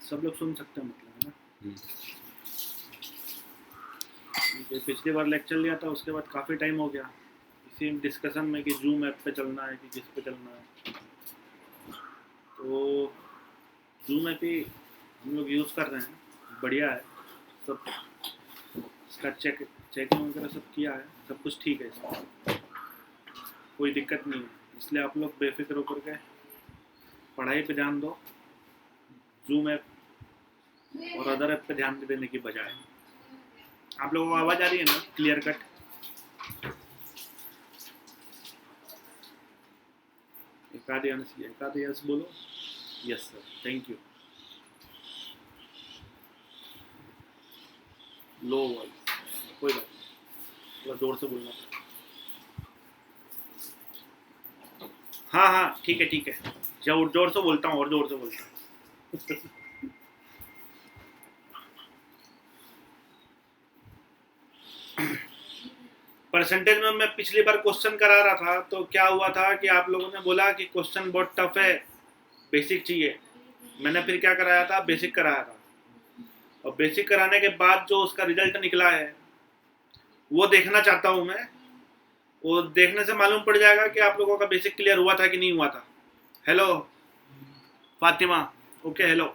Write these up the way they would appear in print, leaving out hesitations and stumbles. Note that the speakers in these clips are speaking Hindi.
सब लोग सुन सकते हैं मतलब, है ना। ये पिछली बार लेक्चर लिया था, उसके बाद काफ़ी टाइम हो गया इसी डिस्कशन में कि जूम ऐप पे चलना है कि किस पे चलना है। तो जूम ऐप ही हम लोग यूज़ कर रहे हैं, बढ़िया है सब। इसका चेकिंग वगैरह सब किया है, सब कुछ ठीक है, इसमें कोई दिक्कत नहीं है। इसलिए आप लोग बेफिक्र होकर के पढ़ाई पे ध्यान दो, जूम ऐप और अदर ऐप पे ध्यान देने की बजाय। आप लोगों को आवाज़ आ रही है ना क्लियर कट? एक आधे यस बोलो। Yes sir, thank you. Low voice, कोई बात नहीं, थोड़ा जोर से बोलना। हाँ हाँ ठीक है ठीक है, जोर जोर से बोलता हूँ और जोर से बोलता हूँ। परसेंटेज में मैं पिछली बार क्वेश्चन करा रहा था, तो क्या हुआ था कि आप लोगों ने बोला कि क्वेश्चन बहुत टफ है, बेसिक चाहिए। मैंने फिर क्या कराया था, बेसिक कराया था, और बेसिक कराने के बाद जो उसका रिजल्ट निकला है वो देखना चाहता हूँ मैं। वो देखने से मालूम पड़ जाएगा कि आप लोगों का बेसिक क्लियर हुआ था कि नहीं हुआ था। Hello Fatima, okay hello,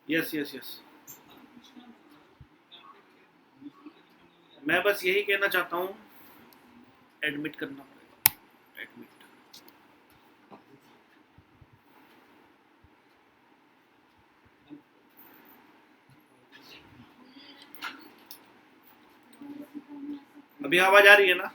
yes yes yes. मैं बस यही कहना चाहता हूँ, एडमिट करना पड़ेगा, एडमिट। अभी आवाज आ रही है ना?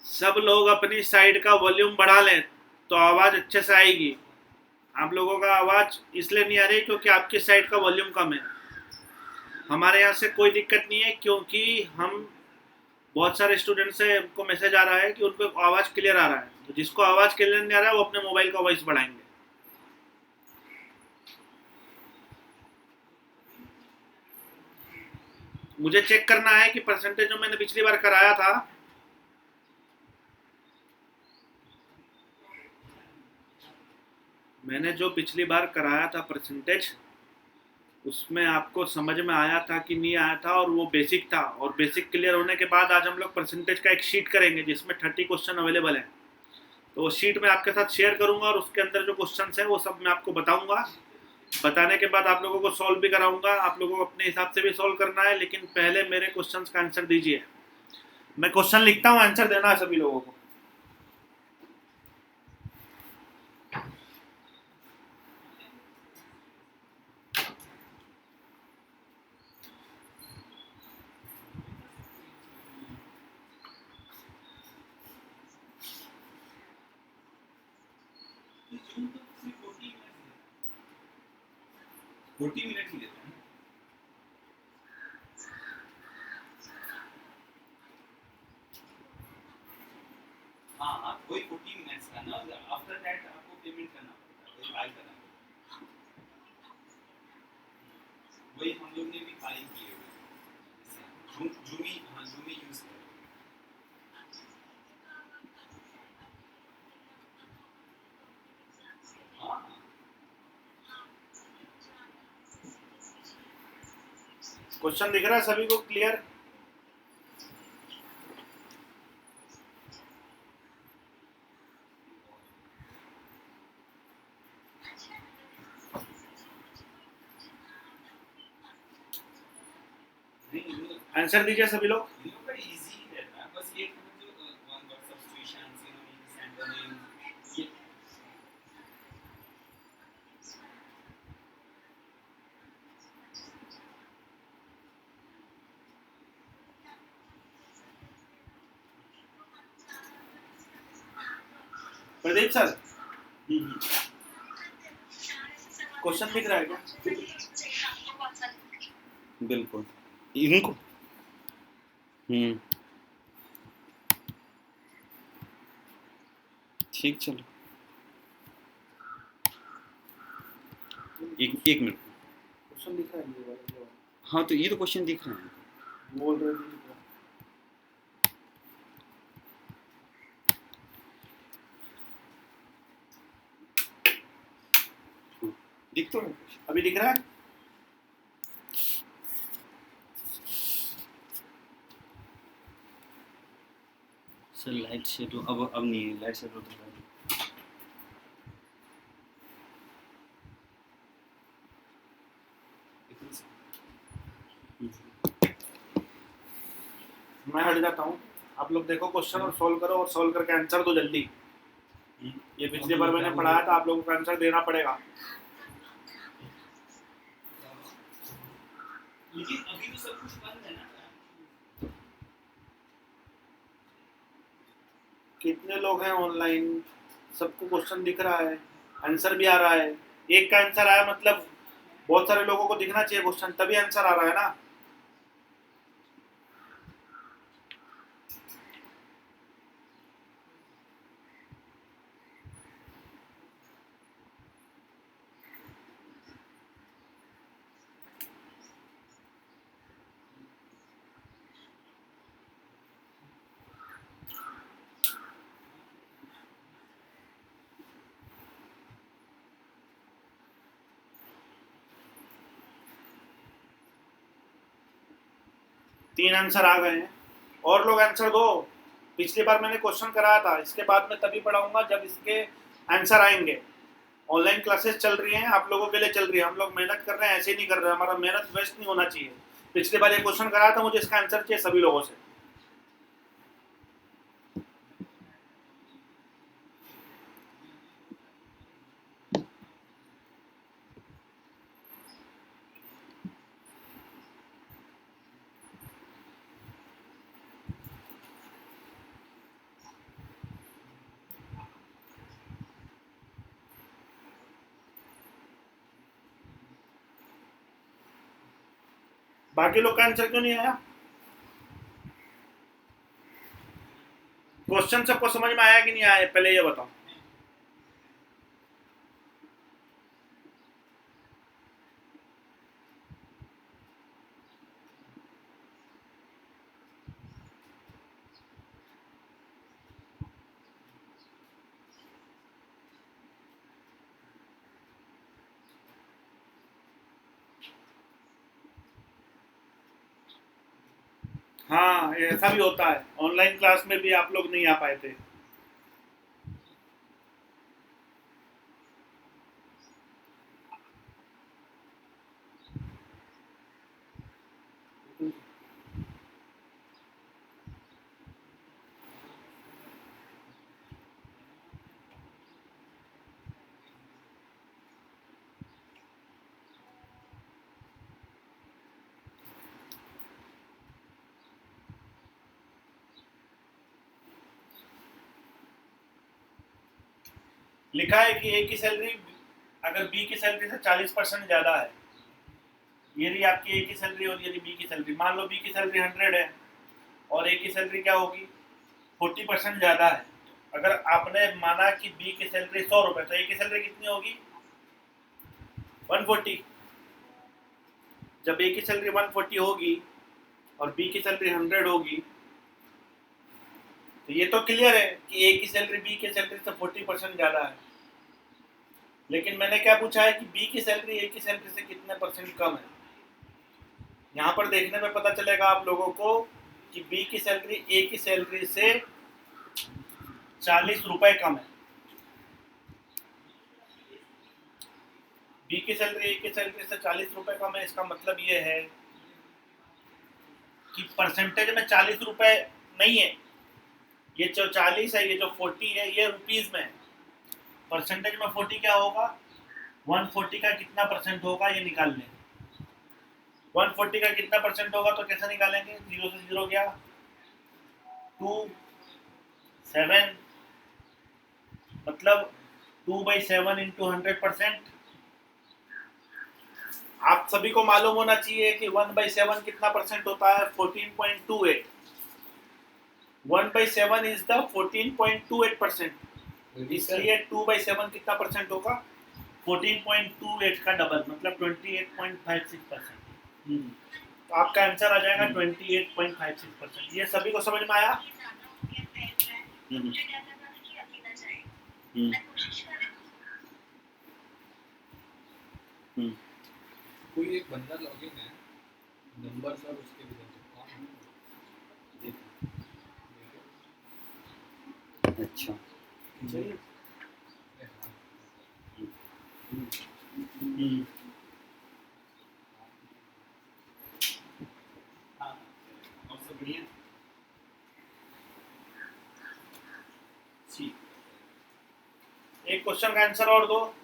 सब लोग अपनी साइड का वॉल्यूम बढ़ा लें तो आवाज़ अच्छे से आएगी। आप लोगों का आवाज़ इसलिए नहीं आ रही क्योंकि आपकी साइड का वॉल्यूम कम है। हमारे यहाँ से कोई दिक्कत नहीं है, क्योंकि हम बहुत सारे स्टूडेंट से हमको मैसेज आ रहा है कि उनको आवाज़ क्लियर आ रहा है। तो जिसको आवाज़ क्लियर नहीं आ रहा है वो अपने मोबाइल का वॉइस बढ़ाएंगे। मुझे चेक करना है कि परसेंटेज जो मैंने पिछली बार कराया था, मैंने जो पिछली बार कराया था परसेंटेज, उसमें आपको समझ में आया था कि नहीं आया था, और वो बेसिक था। और बेसिक क्लियर होने के बाद आज हम लोग परसेंटेज का एक शीट करेंगे जिसमें 30 क्वेश्चन अवेलेबल हैं। तो वो शीट मैं आपके साथ शेयर करूंगा और उसके अंदर जो क्वेश्चन हैं वो सब मैं आपको बताऊंगा। बताने के बाद आप लोगों को सॉल्व भी कराऊंगा, आप लोगों को अपने हिसाब से भी सॉल्व करना है, लेकिन पहले मेरे क्वेश्चंस का आंसर दीजिए। मैं क्वेश्चन लिखता हूँ, आंसर देना है सभी लोगों को। फोर्टी मिनट ही देते हैं। हाँ हाँ, कोई 40 मिनट्स का ना, आफ्टर दैट आपको पेमेंट करना पड़ता है, बाय करना पड़ता है। वही हम लोग ने भी बाई किए हुए, जूमी, हाँ जूमी यूज कर। हाँ क्वेश्चन दिख रहा है सभी को क्लियर? आंसर दीजिए सभी लोग। इजी रहता है, बस ये जो वन वर्ड सब्स्टिट्यूशंस, सेंटर ये प्रदीप सर, क्वेश्चन दिख रहा है क्या? बिल्कुल इनको ठीक, चलो एक मिनट। क्वेश्चन दिख रहा है ये वाला? हाँ तो ये तो क्वेश्चन दिख रहा है। बोल रहे हैं दिख तो है। अभी दिख रहा है? सर लाइट शेडो अब नहीं है, लाइट शेडो तो मैं हट जाता हूँ, आप लोग देखो क्वेश्चन और सॉल्व करो, और सॉल्व करके आंसर दो जल्दी। ये पिछली बार मैंने पढ़ाया था, आप लोगों को आंसर देना पड़ेगा। लेकिन अभी तो सब कुछ बंद है ना। कितने लोग हैं ऑनलाइन? सबको क्वेश्चन दिख रहा है, आंसर भी आ रहा है। एक का आंसर आया मतलब बहुत सारे लोगों को दिखना चाहिए क्वेश्चन, तभी आंसर आ रहा है ना। तीन आंसर आ गए हैं, और लोग आंसर दो। पिछली बार मैंने क्वेश्चन कराया था, इसके बाद मैं तभी पढ़ाऊंगा जब इसके आंसर आएंगे। ऑनलाइन क्लासेस चल रही हैं, आप लोगों के लिए चल रही है, हम लोग मेहनत कर रहे हैं, ऐसे नहीं कर रहे हैं, हमारा मेहनत वेस्ट नहीं होना चाहिए। पिछली बार ये क्वेश्चन कराया था, मुझे इसका आंसर चाहिए सभी लोगों से। बाकी लोग का आंसर क्यों नहीं आया? क्वेश्चन सबको समझ में आया कि नहीं आया, पहले ये बताओ। हाँ, ऐसा भी होता है, ऑनलाइन क्लास में भी आप लोग नहीं आ पाए थे। लिखा है कि ए की सैलरी अगर बी की सैलरी से 40% ज्यादा है, यदि आपकी ए की सैलरी और यदि बी की सैलरी, मान लो बी की सैलरी 100 है और ए की सैलरी क्या होगी, 40% ज्यादा है। अगर आपने माना कि बी की सैलरी 100 रुपए, तो ए की सैलरी कितनी होगी? 140। जब ए की सैलरी 140 होगी और बी की सैलरी 100 होगी, तो ये तो क्लियर है कि ए की सैलरी बी की सैलरी से 40% ज्यादा है। लेकिन मैंने क्या पूछा है कि बी की सैलरी ए की सैलरी से कितने परसेंट कम है। यहाँ पर देखने में पता चलेगा आप लोगों को कि बी की सैलरी ए की सैलरी से 40 रुपए कम है। बी की सैलरी ए की सैलरी से 40 रुपए कम है, इसका मतलब ये है कि परसेंटेज में 40 रुपए नहीं है, ये जो 40 है, ये जो 40 है, ये रुपीज में है। परसेंटेज में 40 क्या होगा, 140 का कितना परसेंट होगा ये निकाल लें। 140 का कितना परसेंट होगा तो कैसे निकालेंगे? 0 से 0 गया, 2 7, मतलब 2/7 इंटू 100%। आप सभी को मालूम होना चाहिए कि 1/7 कितना परसेंट होता है? 14.28। 1/7 इज द 14.28%, इसलिए 2/7 कितना परसेंट होगा? 14.28 का डबल मतलब 28.56%। तो आपका आंसर आ जाएगा 28.56%। ये सभी को समझ में आया? कोई एक बंदा लॉगिन है, नंबर सब उसके भी अच्छा चलिए। हाँ और सब बढ़िया। ठीक, एक क्वेश्चन का आंसर और दो।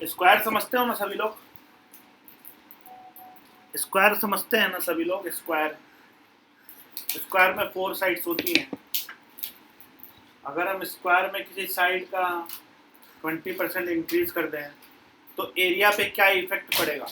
स्क्वायर समझते हो ना सभी लोग? स्क्वायर समझते हैं ना सभी लोग? स्क्वायर, स्क्वायर में 4 साइड्स होती हैं। अगर हम स्क्वायर में किसी साइड का 20% इंक्रीज कर दें तो एरिया पे क्या इफेक्ट पड़ेगा?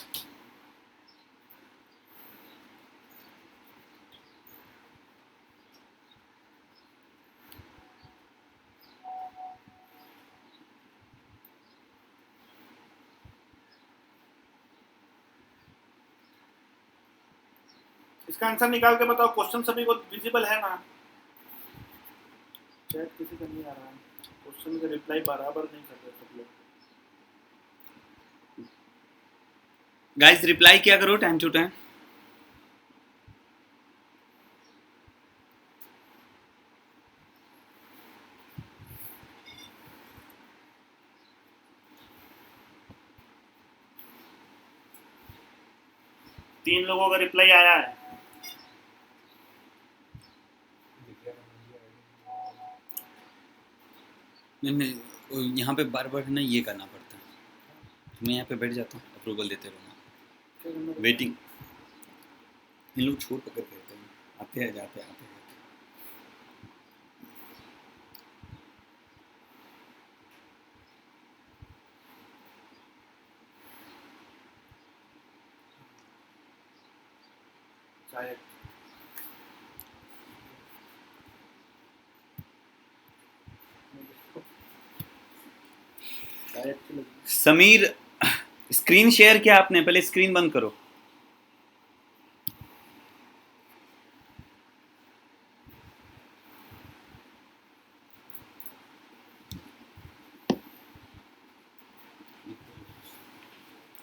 इसका आंसर निकाल के बताओ। क्वेश्चन सभी को विजिबल है ना? चैट किसी का नहीं आ रहा है, क्वेश्चन का रिप्लाई बराबर नहीं कर रहे सब लोग। गाइस रिप्लाई किया करो टाइम टू टाइम। तीन लोगों का रिप्लाई आया है। नहीं यहाँ पे बार बार ना ये करना पड़ता है। मैं यहाँ पे बैठ जाता हूँ, अप्रूवल देते रहूँगा। वेटिंग इन लोग छोड़ पकड़ करते हैं, आते हैं जाते हैं, आते हैं। शायद समीर स्क्रीन शेयर किया आपने? पहले स्क्रीन बंद करो।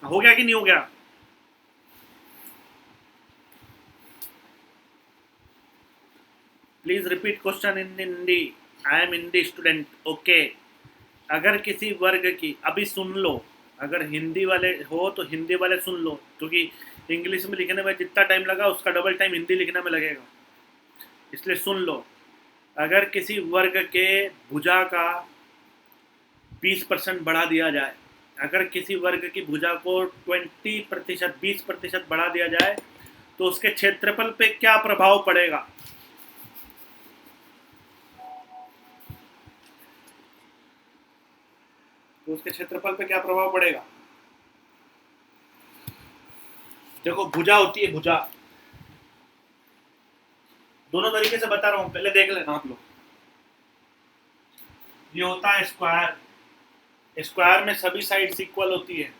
हो गया कि नहीं हो गया? Please repeat question in Hindi. I am Hindi student. Okay, अगर किसी वर्ग की, अभी सुन लो, अगर हिंदी वाले हो तो हिंदी वाले सुन लो, क्योंकि इंग्लिश में लिखने में जितना टाइम लगा उसका डबल टाइम हिंदी लिखने में लगेगा, इसलिए सुन लो। अगर किसी वर्ग के भुजा का 20% बढ़ा दिया जाए, अगर किसी वर्ग की भुजा को 20%, 20% बढ़ा दिया जाए तो उसके क्षेत्रफल पे क्या प्रभाव पड़ेगा? तो उसके क्षेत्रफल पे क्या प्रभाव पड़ेगा? देखो, भुजा होती है, भुजा दोनों तरीके से बता रहा हूं, पहले देख लेना आप लोग। ये होता है स्क्वायर। स्क्वायर में सभी साइड्स इक्वल होती है।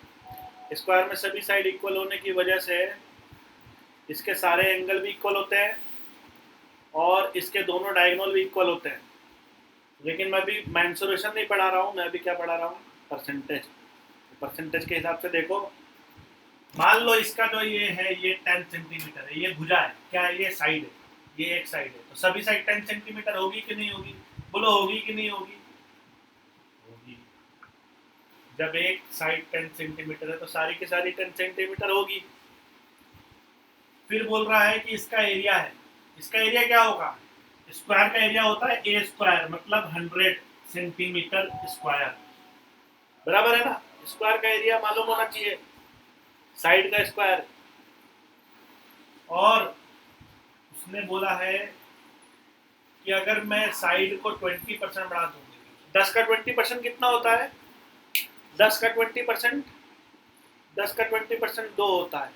स्क्वायर में सभी साइड इक्वल होने की वजह से इसके सारे एंगल भी इक्वल होते हैं और इसके दोनों डायगोनल भी इक्वल होते हैं। लेकिन मैं भी मेंसुरेशन नहीं पढ़ा रहा हूँ, मैं भी क्या पढ़ा रहा हूँ? परसेंटेज। परसेंटेज के हिसाब से देखो, मान लो इसका जो ये है ये 10 सेंटीमीटर है, ये भुजा है, क्या है? ये साइड है, ये एक साइड है, तो सभी साइड 10 सेंटीमीटर होगी कि नहीं होगी? बोलो, होगी कि नहीं होगी? होगी। जब एक साइड 10 सेंटीमीटर है तो सारी की सारी 10 सेंटीमीटर होगी। फिर बोल रहा है कि इसका एरिया है, इसका एरिया क्या होगा, स्क्वायर का एरिया होता है ए स्क्वायर, मतलब 100 सेंटीमीटर स्क्वायर, बराबर है ना। स्क्वायर का एरिया मालूम होना चाहिए, साइड का स्क्वायर। और उसने बोला है कि अगर मैं साइड को 20% बढ़ा दूं, 10 का 20% कितना होता है, 10 का 20% 2 होता है।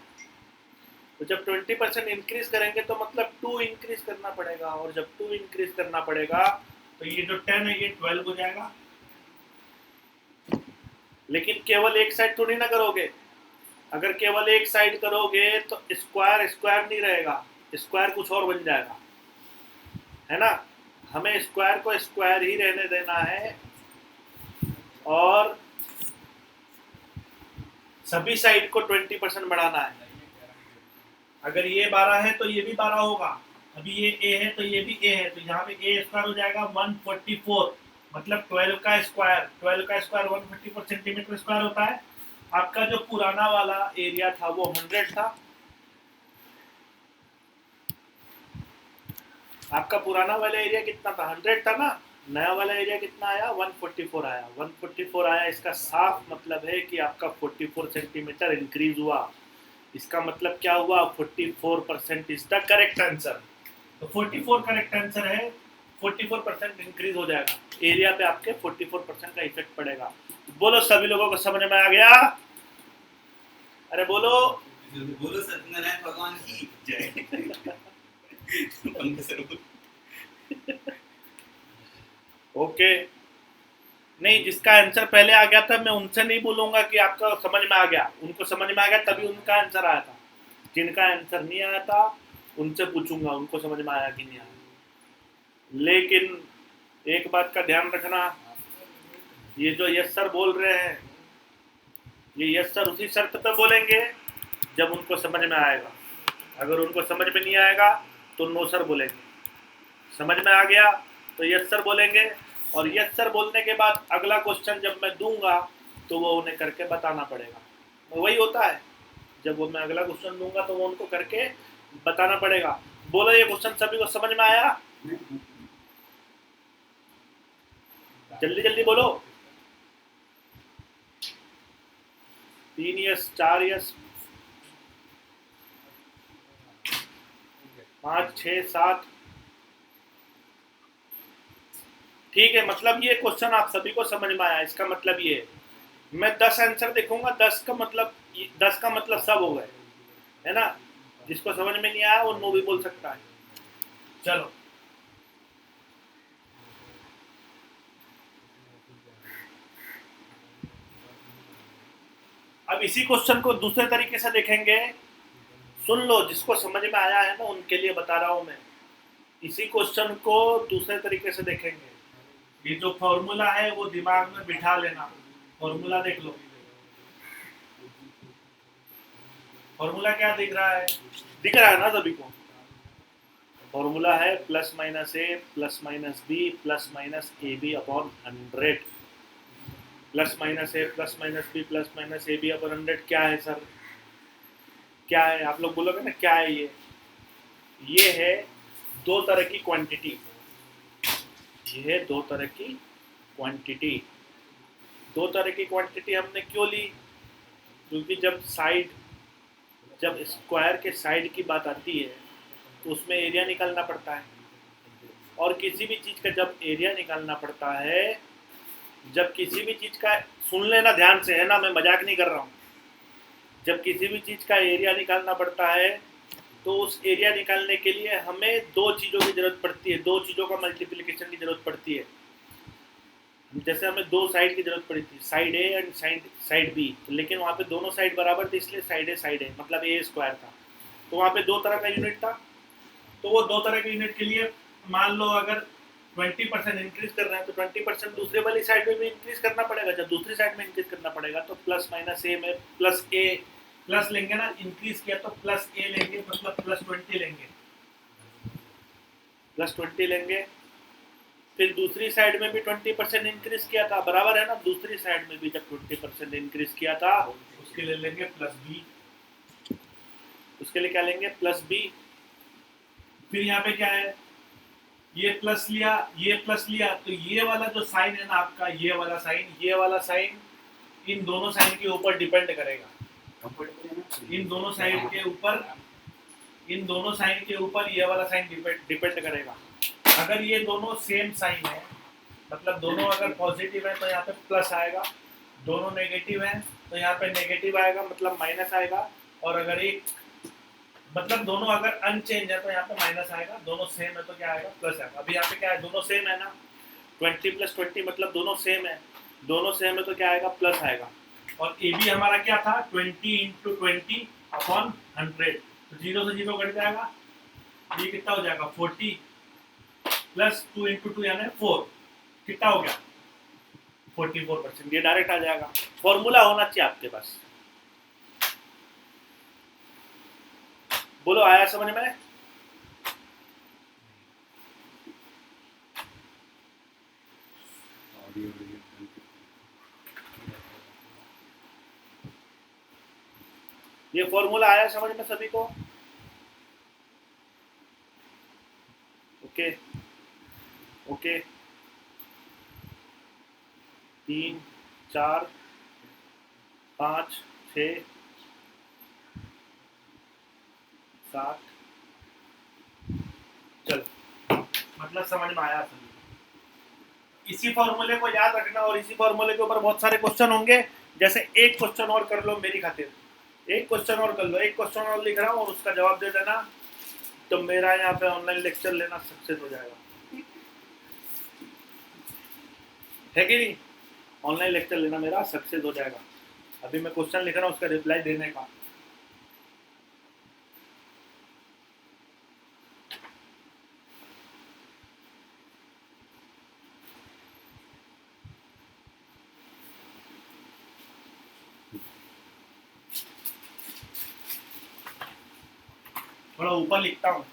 तो जब 20% इंक्रीज करेंगे तो मतलब 2 इंक्रीज करना पड़ेगा, और जब 2 इंक्रीज करना पड़ेगा तो ये जो 10 है ये 12 हो जाएगा। लेकिन केवल एक साइड थोड़ी ना करोगे, अगर केवल एक साइड करोगे तो स्क्वायर स्क्वायर नहीं रहेगा, स्क्वायर कुछ और बन जाएगा, है ना। हमें स्क्वायर को स्क्वायर ही रहने देना है, और सभी साइड को 20% बढ़ाना है। अगर ये 12 है तो ये भी 12 होगा, अभी ये ए है तो ये भी ए है, तो यहाँ पे ए स्क्वायर हो जाएगा 144, मतलब 12 का स्क्वायर 144 सेंटीमीटर स्क्वायर होता है। आपका जो पुराना वाला एरिया था वो 100 था, आपका पुराना वाला एरिया कितना था, 100 था ना। नया वाला एरिया कितना आया, 144 आया, 144 आया। इसका साफ मतलब है कि आपका 44 सेंटीमीटर इंक्रीज हुआ। इसका मतलब क्या हुआ, 44% इज द करेक्ट आंसर। तो 44 करेक्ट आंसर है, 44% इंक्रीज हो जाएगा एरिया पे, आपके 44% का इफेक्ट पड़ेगा। बोलो सभी लोगों को समझ में आ गया, अरे बोलो। बोलो सत्यनारायण भगवान की जय। ओके, नहीं जिसका आंसर पहले आ गया था मैं उनसे नहीं बोलूंगा कि आपका समझ में आ गया, उनको समझ में आ गया तभी उनका आंसर आया था। जिनका आंसर नहीं आया था उनसे पूछूंगा उनको समझ में आया कि नहीं आया। लेकिन एक बात का ध्यान रखना, ये जो यस सर बोल रहे हैं, ये यस सर उसी शर्त पे बोलेंगे जब उनको समझ में आएगा। अगर उनको समझ में नहीं आएगा तो नो सर बोलेंगे। समझ में आ गया तो यस सर बोलेंगे, और यस सर बोलने के बाद अगला क्वेश्चन जब मैं दूंगा तो वो उन्हें करके बताना पड़ेगा। वही होता है, जब वो मैं अगला क्वेश्चन दूंगा तो वो उनको करके बताना पड़ेगा। बोलो ये क्वेश्चन सभी को समझ में आया, जल्दी जल्दी बोलो। 3 यस, 4 यस, 5 6 7, ठीक है। मतलब ये क्वेश्चन आप सभी को समझ में आया। इसका मतलब ये है मैं 10 आंसर देखूंगा, 10 का मतलब सब हो गए, है ना। जिसको समझ में नहीं आया वो नो भी बोल सकता है। चलो अब इसी क्वेश्चन को दूसरे तरीके से देखेंगे। सुन लो, जिसको समझ में आया है ना उनके लिए बता रहा हूं मैं। इसी क्वेश्चन को दूसरे तरीके से देखेंगे। ये जो फॉर्मूला है वो दिमाग में बिठा लेना। फॉर्मूला देख लो, फॉर्मूला क्या दिख रहा है, दिख रहा है ना सभी को। फॉर्मूला है plus minus A plus minus B plus minus A B upon 100। Plus minus A plus minus B plus minus A B upon 100 क्या है सर, क्या है, आप लोग बोलोगे ना क्या है ये है दो तरह की क्वांटिटी। ये है दो तरह की क्वांटिटी। दो तरह की क्वांटिटी हमने क्यों ली, क्योंकि जब स्क्वायर के साइड की बात आती है तो उसमें एरिया निकालना पड़ता है। और किसी भी चीज़ का जब एरिया निकालना पड़ता है, जब किसी भी चीज़ का, सुन लेना ध्यान से, है ना, मैं मजाक नहीं कर रहा हूँ। जब किसी भी चीज़ का एरिया निकालना पड़ता है तो उस एरिया निकालने के लिए हमें दो चीज़ों की ज़रूरत पड़ती है, दो चीज़ों का मल्टीप्लिकेशन की ज़रूरत पड़ती है। जैसे हमें दो साइड की ज़रूरत पड़ी थी, side A and side B, लेकिन वहाँ पे दोनों साइड बराबर थी, इसलिए साइड ए मतलब ए स्क्वायर था। तो वहाँ पे दो तरह का यूनिट था। तो वो दो तरह के यूनिट के लिए मान लो अगर 20% इंक्रीज कर रहे हैं तो 20% दूसरे वाली साइड में भी इंक्रीज करना पड़ेगा। जब दूसरी साइड में इंक्रीज करना पड़ेगा तो प्लस माइनस ए में प्लस लेंगे ना, इंक्रीज किया तो प्लस ए लेंगे, मतलब प्लस 20 लेंगे, प्लस 20 लेंगे। फिर दूसरी साइड में भी 20% इंक्रीज किया था, बराबर है ना। दूसरी साइड में भी जब 20% इंक्रीज किया था उसके लिए लेंगे प्लस बी, उसके लिए क्या लेंगे प्लस बी। फिर यहाँ पे क्या है, ये प्लस लिया ये प्लस लिया, तो ये वाला जो साइन है ना आपका, ये वाला साइन इन दोनों साइन के ऊपर डिपेंड करेगा, इन दोनों साइन के ऊपर ये वाला साइन डिपेंड करेगा। अगर ये दोनों सेम साइन है, मतलब दोनों अगर पॉजिटिव है तो यहाँ पे प्लस आएगा, दोनों नेगेटिव है तो यहाँ पे नेगेटिव आएगा, मतलब माइनस आएगा। और अगर एक मतलब दोनों अगर अनचेंज है तो यहाँ पे माइनस आएगा, दोनों सेम है तो क्या आएगा प्लस आएगा। अभी यहाँ पे क्या है, दोनों सेम है ना, 20 + 20 मतलब दोनों सेम है, दोनों सेम है तो क्या आएगा प्लस आएगा। और ए बी हमारा क्या था 20 × 20/100, तो 0 से 0 कट जाएगा, ये कितना हो जाएगा 40 + 2 × 2 यानी 4, कितना हो गया 44%। ये डायरेक्ट आ जाएगा, फॉर्मूला होना चाहिए आपके पास। बोलो आया समझ में? ये फॉर्मूला आया समझ में सभी को? ओके ओके, 3 4 5 6 7, चल मतलब समझ में आया सभी। इसी फॉर्मूले को याद रखना और इसी फॉर्मूले के ऊपर बहुत सारे क्वेश्चन होंगे। जैसे एक क्वेश्चन और कर लो मेरी खातिर, एक क्वेश्चन और कर लो, एक क्वेश्चन और लिख रहा हूँ और उसका जवाब दे देना, तो मेरा यहाँ पे ऑनलाइन लेक्चर लेना सक्सेस हो जाएगा, है कि नहीं? ऑनलाइन लेक्चर लेना मेरा सक्सेस हो जाएगा। अभी मैं क्वेश्चन लिख रहा हूँ, उसका रिप्लाई देने का। थोड़ा ऊपर लिखता हूँ।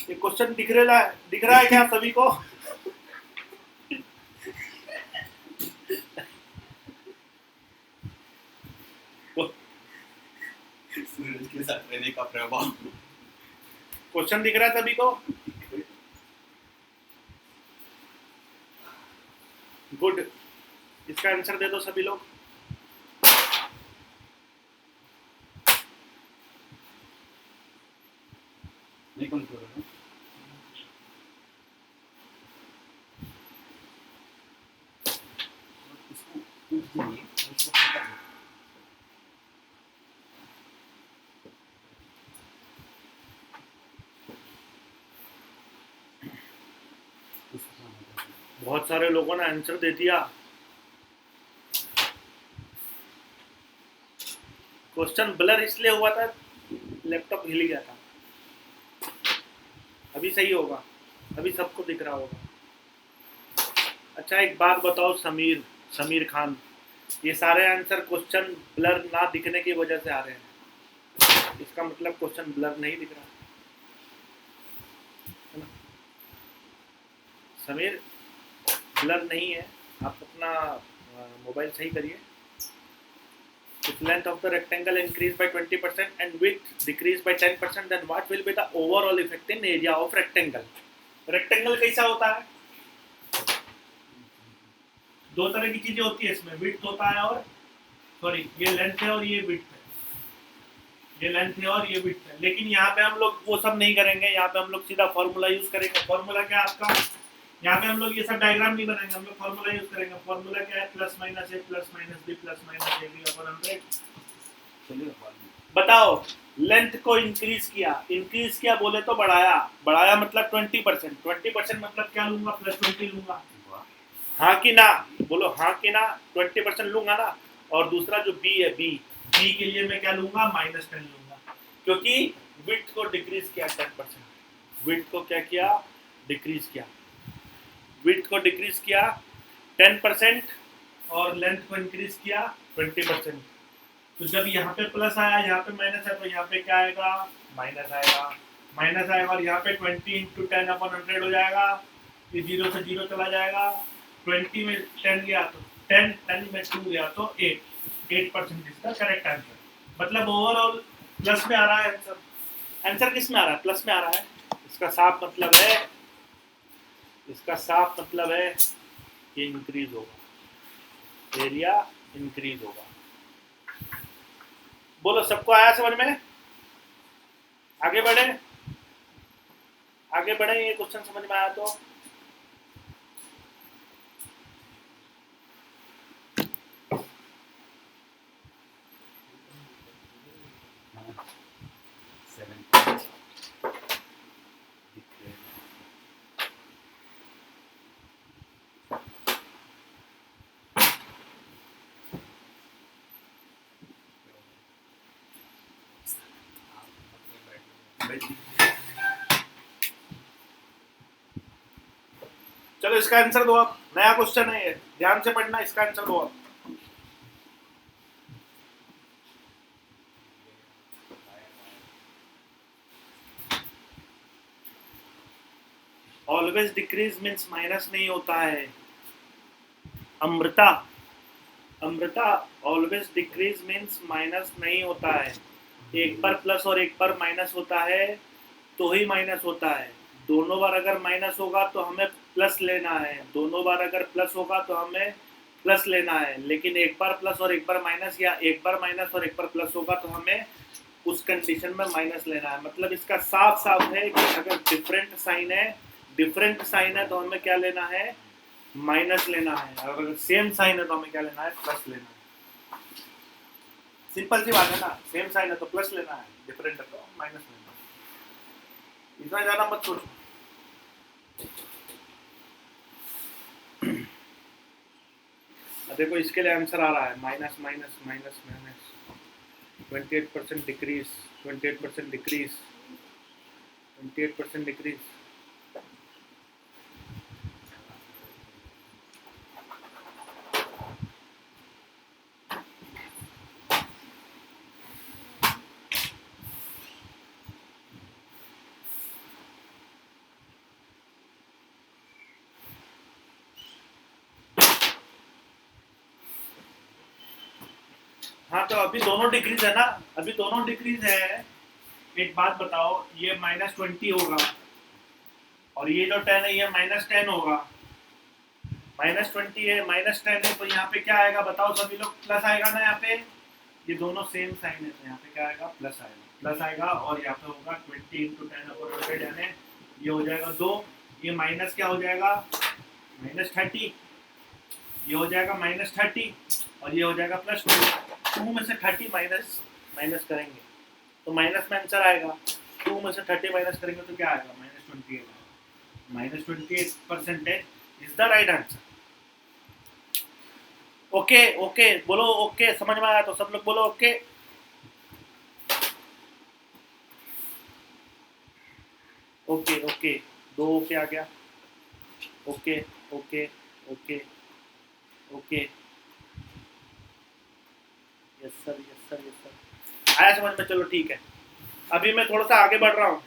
ये क्वेश्चन दिख रहा है क्या सभी को? सूरज के साथ रहने का प्रभाव। क्वेश्चन दिख रहा है सभी को? गुड, इसका आंसर दे दो सभी लोग। नहीं कौन कर रहा है? बहुत सारे लोगों ने आंसर दे दिया। क्वेश्चन ब्लर इसलिए हुआ था, लैपटॉप हिल गया था। अभी सही होगा, अभी सबको दिख रहा होगा। अच्छा एक बात बताओ समीर खान, ये सारे आंसर क्वेश्चन ब्लर ना दिखने की वजह से आ रहे हैं, इसका मतलब क्वेश्चन ब्लर नहीं दिख रहा है ना? समीर ब्लर नहीं है, आप अपना मोबाइल सही करिए। if length of the rectangle increase by 20% and width decrease by 10%, then what will be the overall effect in area of rectangle? rectangle कैसा होता है? दो तरह की चीजें होती है इसमें, width होता है और सॉरी ये लेंथ है और ये width है, ये लेंथ है और ये width है। लेकिन यहाँ पे हम लोग वो सब नहीं करेंगे, यहाँ पे हम लोग सीधा फॉर्मूला यूज करेंगे। फॉर्मूला क्या है आपका? यहाँ पे हम लोग ये सब डायग्राम नहीं बनाएंगे, हम लोग फॉर्मूला यूज करेंगे। फॉर्मूला क्या है? Plus minus A plus minus B plus minus A B upon 100। बताओ, लेंथ को इंक्रीज किया बोले तो बढ़ाया मतलब 20%। 20% मतलब क्या लूंगा? प्लस 20 लूंगा। हाँ कि ना? बोलो हाँ कि ना? 20% लूंगा ना। और दूसरा जो बी है, बी के लिए मैं क्या लूंगा? -10 लूंगा, क्योंकि विड्थ को डिक्रीज किया 10%। विड्थ को क्या किया? डिक्रीज किया। विड्थ को डिक्रीज किया 10% और लेंथ को इंक्रीज किया 20%। तो जब यहाँ पे प्लस आया, यहाँ पे माइनस है, तो यहाँ पे क्या आएगा? माइनस आएगा और यहाँ पे 20 × 10/100 हो जाएगा। ये 0 से 0 चला जाएगा। 20 में 10 गया तो 10 में 2 गया तो 8% इसका करेक्ट आंसर। मतलब ओवरऑल प्लस में आ रहा है आंसर किस में आ रहा है? प्लस में आ रहा है। इसका साफ मतलब है कि इंक्रीज होगा, एरिया इंक्रीज होगा। बोलो सबको आया समझ में? आगे बढ़े, ये क्वेश्चन समझ में आया तो चलो इसका आंसर दो आप। नया क्वेश्चन है ये, ध्यान से पढ़ना। इसका आंसर दो आप। ऑलवेज डिक्रीज मीन्स माइनस नहीं होता है। Amrita always decrease means minus नहीं होता है। एक बार प्लस और एक बार माइनस होता है तो ही माइनस होता है। दोनों बार अगर माइनस होगा तो हमें प्लस लेना है, दोनों बार अगर प्लस होगा तो हमें प्लस लेना है। लेकिन एक बार प्लस और एक बार माइनस, या एक बार माइनस और एक बार प्लस होगा तो हमें उस कंडीशन में माइनस लेना है। मतलब इसका साफ है कि अगर डिफरेंट साइन है तो हमें क्या लेना है? माइनस लेना है। और अगर सेम साइन है तो हमें क्या लेना है? प्लस लेना है। सिंपल सी बात है ना। सेम साइन है तो प्लस लेना है, डिफरेंट है तो माइनस लेना है। इतना ज्यादा मत सोचो। देखो इसके लिए आंसर आ रहा है माइनस 28% डिक्रीज 28% डिक्रीज 28% डिक्रीज। हाँ तो अभी दोनों डिक्रीज है ना, अभी दोनों डिक्रीज है। एक बात बताओ, ये -20 होगा और ये जो 10 है ये -10 होगा। -20 है, -10 है, तो यहाँ पे क्या आएगा बताओ सभी लोग? प्लस आएगा ना। यहाँ पे ये दोनों सेम साइन है तो यहाँ पे क्या आएगा? प्लस आएगा और यहाँ पे होगा 20 × 10/100, यानी ये हो जाएगा 2। ये माइनस क्या हो जाएगा? -30। ये हो जाएगा -30 और ये हो जाएगा +2। 2 में से 30 माइनस करेंगे तो माइनस में आंसर आएगा। 2 में से 30 माइनस करेंगे तो क्या आएगा? -28। -28% is the right answer. Okay बोलो। ओके समझ में आया तो सब लोग बोलो ओके। ओके 2 ओके आ गया। ओके यस सर आया समझ में? चलो ठीक है। अभी मैं थोड़ा सा आगे बढ़ रहा हूँ।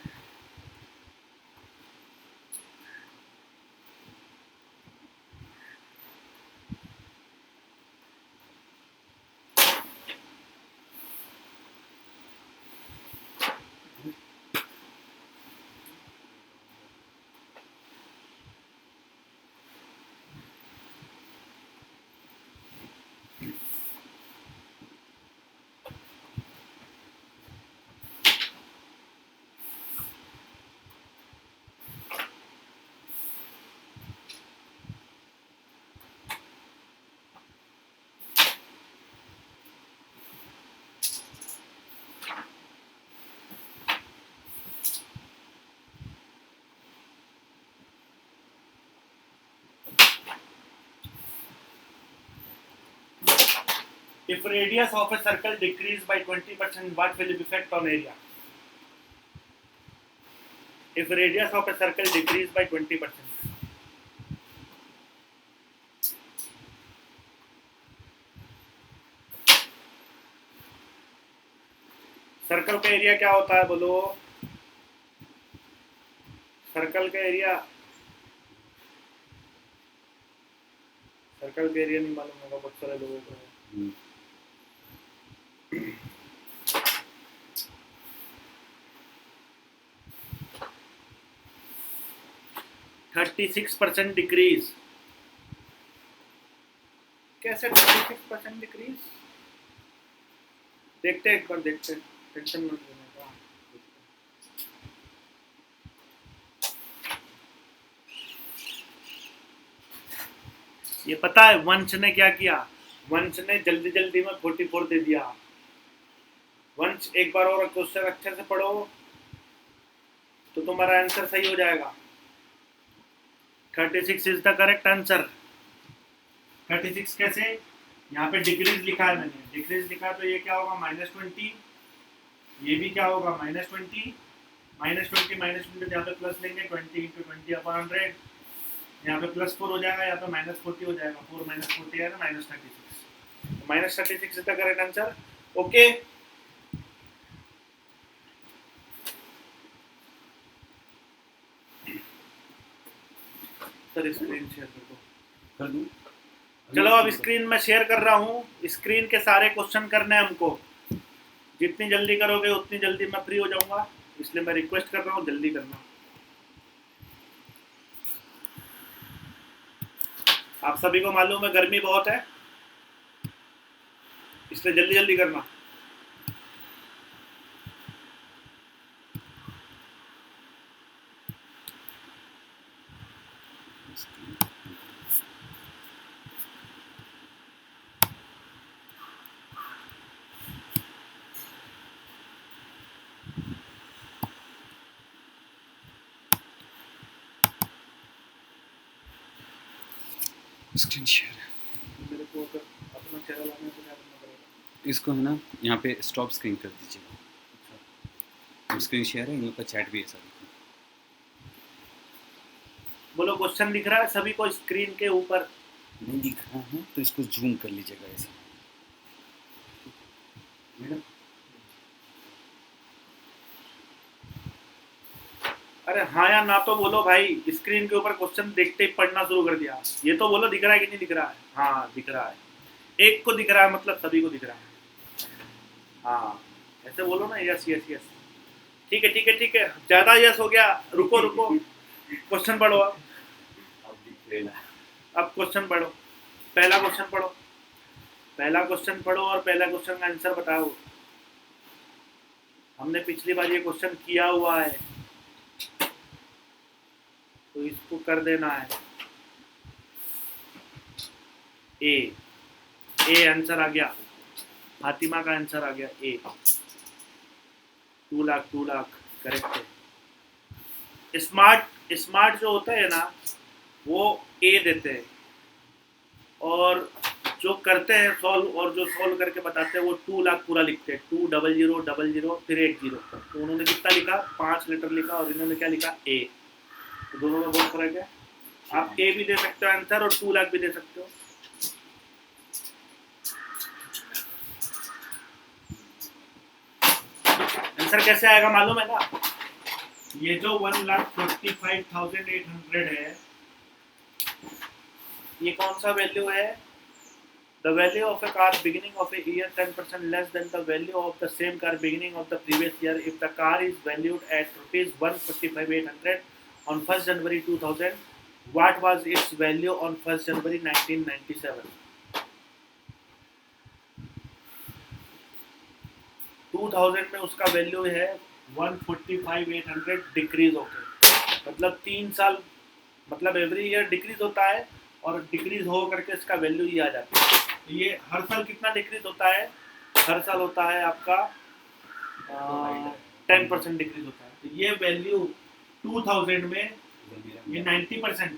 If radius of a circle decrease by 20%, what will be effect on area? If radius of a circle decrease by 20%. Circle का एरिया क्या होता है बोलो? सर्कल का एरिया नहीं मालूम होगा बहुत सारे लोगों को। 36% डिक्रीज। कैसे 36% डिक्रीज? देखते हैं एक बार, देखते हैं, टेंशन मत लेने का। ये पता है वंश ने क्या किया? वंश ने जल्दी जल्दी में 44 दे दिया। वंश एक बार और क्वेश्चन अच्छे से पढ़ो तो तुम्हारा आंसर सही हो जाएगा। 36 इज द करेक्ट आंसर। 36 कैसे? यहाँ पे डिक्रीज लिखा है मैंने, डिक्रीज लिखा तो ये क्या होगा? -20। ये भी क्या होगा? -20। -20 यहाँ पे प्लस लेंगे, 20 × 20/100। यहाँ पे +4 हो जाएगा, यहाँ पे -40 हो जाएगा। 4 - 40 है ना, -36। -36 is the correct answer. Okay, sir screen share कर दूं? चलो अब स्क्रीन में शेयर कर रहा हूँ। स्क्रीन के सारे क्वेश्चन करने हैं हमको। जितनी जल्दी करोगे उतनी जल्दी मैं फ्री हो जाऊंगा, इसलिए मैं रिक्वेस्ट कर रहा हूँ जल्दी करना। आप सभी को मालूम है गर्मी बहुत है, इसलिए जल्दी जल्दी करना। स्क्रीन शेयर मेरे को अगर अपना चैनल आने तो क्या करना पड़ेगा? इसको है ना, यहाँ पे स्टॉप स्क्रीन कर दीजिएगा। स्क्रीन शेयर है, इन लोग का चैट भी है सर। बोलो क्वेश्चन दिख रहा है सभी को स्क्रीन के ऊपर? नहीं दिख रहा है तो इसको जूम कर लीजिएगा ऐसे। अरे हाँ या ना तो बोलो भाई। स्क्रीन के ऊपर क्वेश्चन देखते ही पढ़ना शुरू कर दिया। ये तो बोलो दिख रहा है कि नहीं दिख रहा है? हाँ दिख रहा है। एक को दिख रहा है मतलब सभी को दिख रहा है। हाँ ऐसे बोलो ना, यस यस यस। ठीक है ठीक है ठीक है, ज्यादा यस हो गया। रुको रुको, क्वेश्चन पढ़ो अब क्वेश्चन पढ़ो। पहला क्वेश्चन पढ़ो, पहला क्वेश्चन पढ़ो और पहला क्वेश्चन का आंसर बताओ। हमने पिछली बार ये क्वेश्चन किया हुआ है तो इसको कर देना है। ए आंसर आ गया, फातिमा का आंसर आ गया ए। 2 लाख करेक्ट है। स्मार्ट जो होता है ना वो ए देते हैं, और जो करते हैं सॉल्व और जो सॉल्व करके बताते हैं वो 2 लाख पूरा लिखते हैं। 20000 फिर 80। तो उन्होंने कितना लिखा? 5 लेटर लिखा, और इन्होंने क्या लिखा? ए। तो दोनों में बहुत फर्क है। आप ए भी दे सकते हो आंसर और 2 लाख भी दे सकते हो। आंसर कैसे आएगा मालूम है ना? ये जो 1,45,800 है, ये कौन सा वैल्यू है? The value of a car beginning of a year 10% less than the value of the same car beginning of the previous year. If the car is valued at ₹145,800 on 1st January 2000, what was its value on 1st January 1997? 2000 में उसका वैल्यू है 145,800 डिक्रीज होकर, मतलब 3 साल, मतलब एवरी ईयर डिक्रीज होता है और डिक्रीज हो करके इसका वैल्यू ये आ जाता है। तो ये हर साल कितना डिक्रीज होता है? हर साल होता है आपका 10% डिक्रीज होता है। तो ये वैल्यू 2000 में ये 90% है,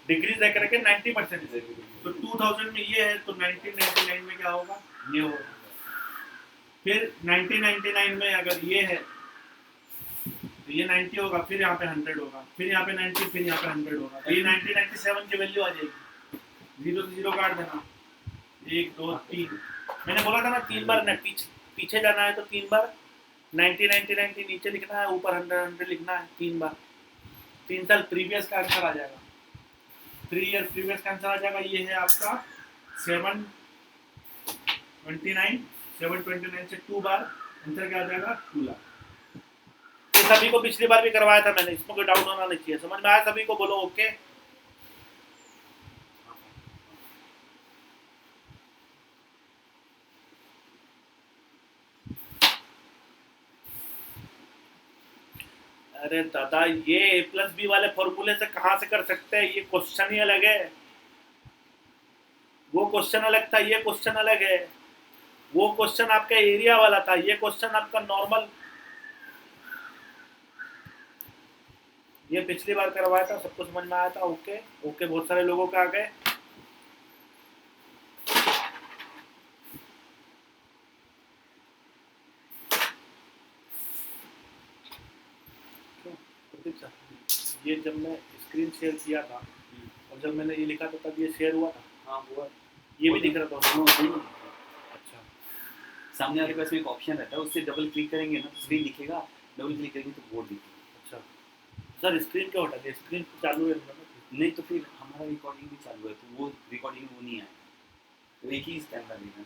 डिक्रीज है करके 90% है। तो 2000 में ये है, तो 1999 में क्या होगा? ये हो, फिर 1999 में अगर ये है तो ये 90 होगा, फिर यहाँ पे 100 होगा, फिर यहाँ पे 90, फिर यहाँ पे 100 होगा, तो ये 1997 की वैल्यू आ जाएगी। 0 से 0 काट देना, 1 2 3। मैंने बोला था ना 3 बार पीछे जाना है तो 3 बार 90 90 90 नीचे लिखना है, ऊपर 100 100 लिखना है 3 बार। 3 साल प्रीवियस का आंसर आ जाएगा, 3 ईयर प्रीवियस का आंसर आ जाएगा। ये है आपका 729, 729 से 2 बार आंसर क्या आ जाएगा, 2 लाख। ये सभी को पिछली बार भी करवाया था मैंने, इसमें कोई डाउट होना नहीं चाहिए। समझ में आया सभी को? बोलो ओके। अरे दादा, ये a प्लस बी वाले फॉर्मूले से कहाँ से कर सकते हैं? ये क्वेश्चन ही अलग है, वो क्वेश्चन अलग था, ये क्वेश्चन अलग है। वो क्वेश्चन आपका एरिया वाला था, ये क्वेश्चन आपका नॉर्मल। ये पिछली बार करवाया था, सबको समझ में आया था? ओके ओके, बहुत सारे लोगों का आ गए। ये जब मैं स्क्रीन शेयर किया था और जब मैंने ये लिखा था तब ये शेयर हुआ था? हाँ हुआ। ये भी दिख रहा था? हाँ सही है। अच्छा, सामने वाले पास में एक ऑप्शन रहता है, उससे डबल क्लिक करेंगे ना तो स्क्रीन दिखेगा, डबल क्लिक करेंगे तो बोर्ड दिखेगा। अच्छा सर, स्क्रीन क्यों हटा दिया? स्क्रीन चालू है नहीं तो फिर हमारा रिकॉर्डिंग भी चालू है तो वो रिकॉर्डिंग वो नहीं आया, तो एक ही कैमरा लेना।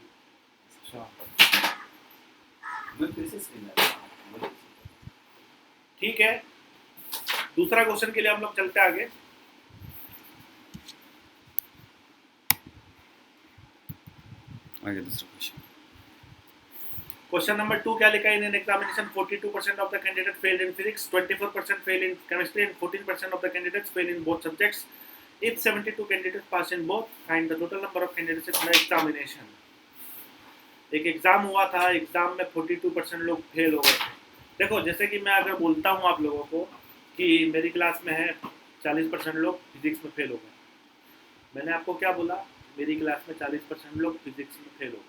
अच्छा मैं फिर से स्क्रीन लगा। ठीक है, दूसरा क्वेश्चन के लिए हम लोग चलते आगे। आगे दूसरा क्वेश्चन। क्वेश्चन नंबर 2 क्या लिखा है? In an examination 42% of the candidate failed in physics, 24% fail in chemistry and 14% of the candidates fail in both subjects. If 72 candidates pass in both, find the total number of candidates in the examination. एक एग्जाम हुआ था, एग्जाम में 42% लोग फेल हो गए थे। देखो, जैसे कि मैं अगर बोलता हूँ आप लोगों को कि मेरी क्लास में है 40% लोग फिजिक्स में फेल हो गए, मैंने आपको क्या बोला? मेरी क्लास में 40% लोग फिजिक्स में फेल हो गए,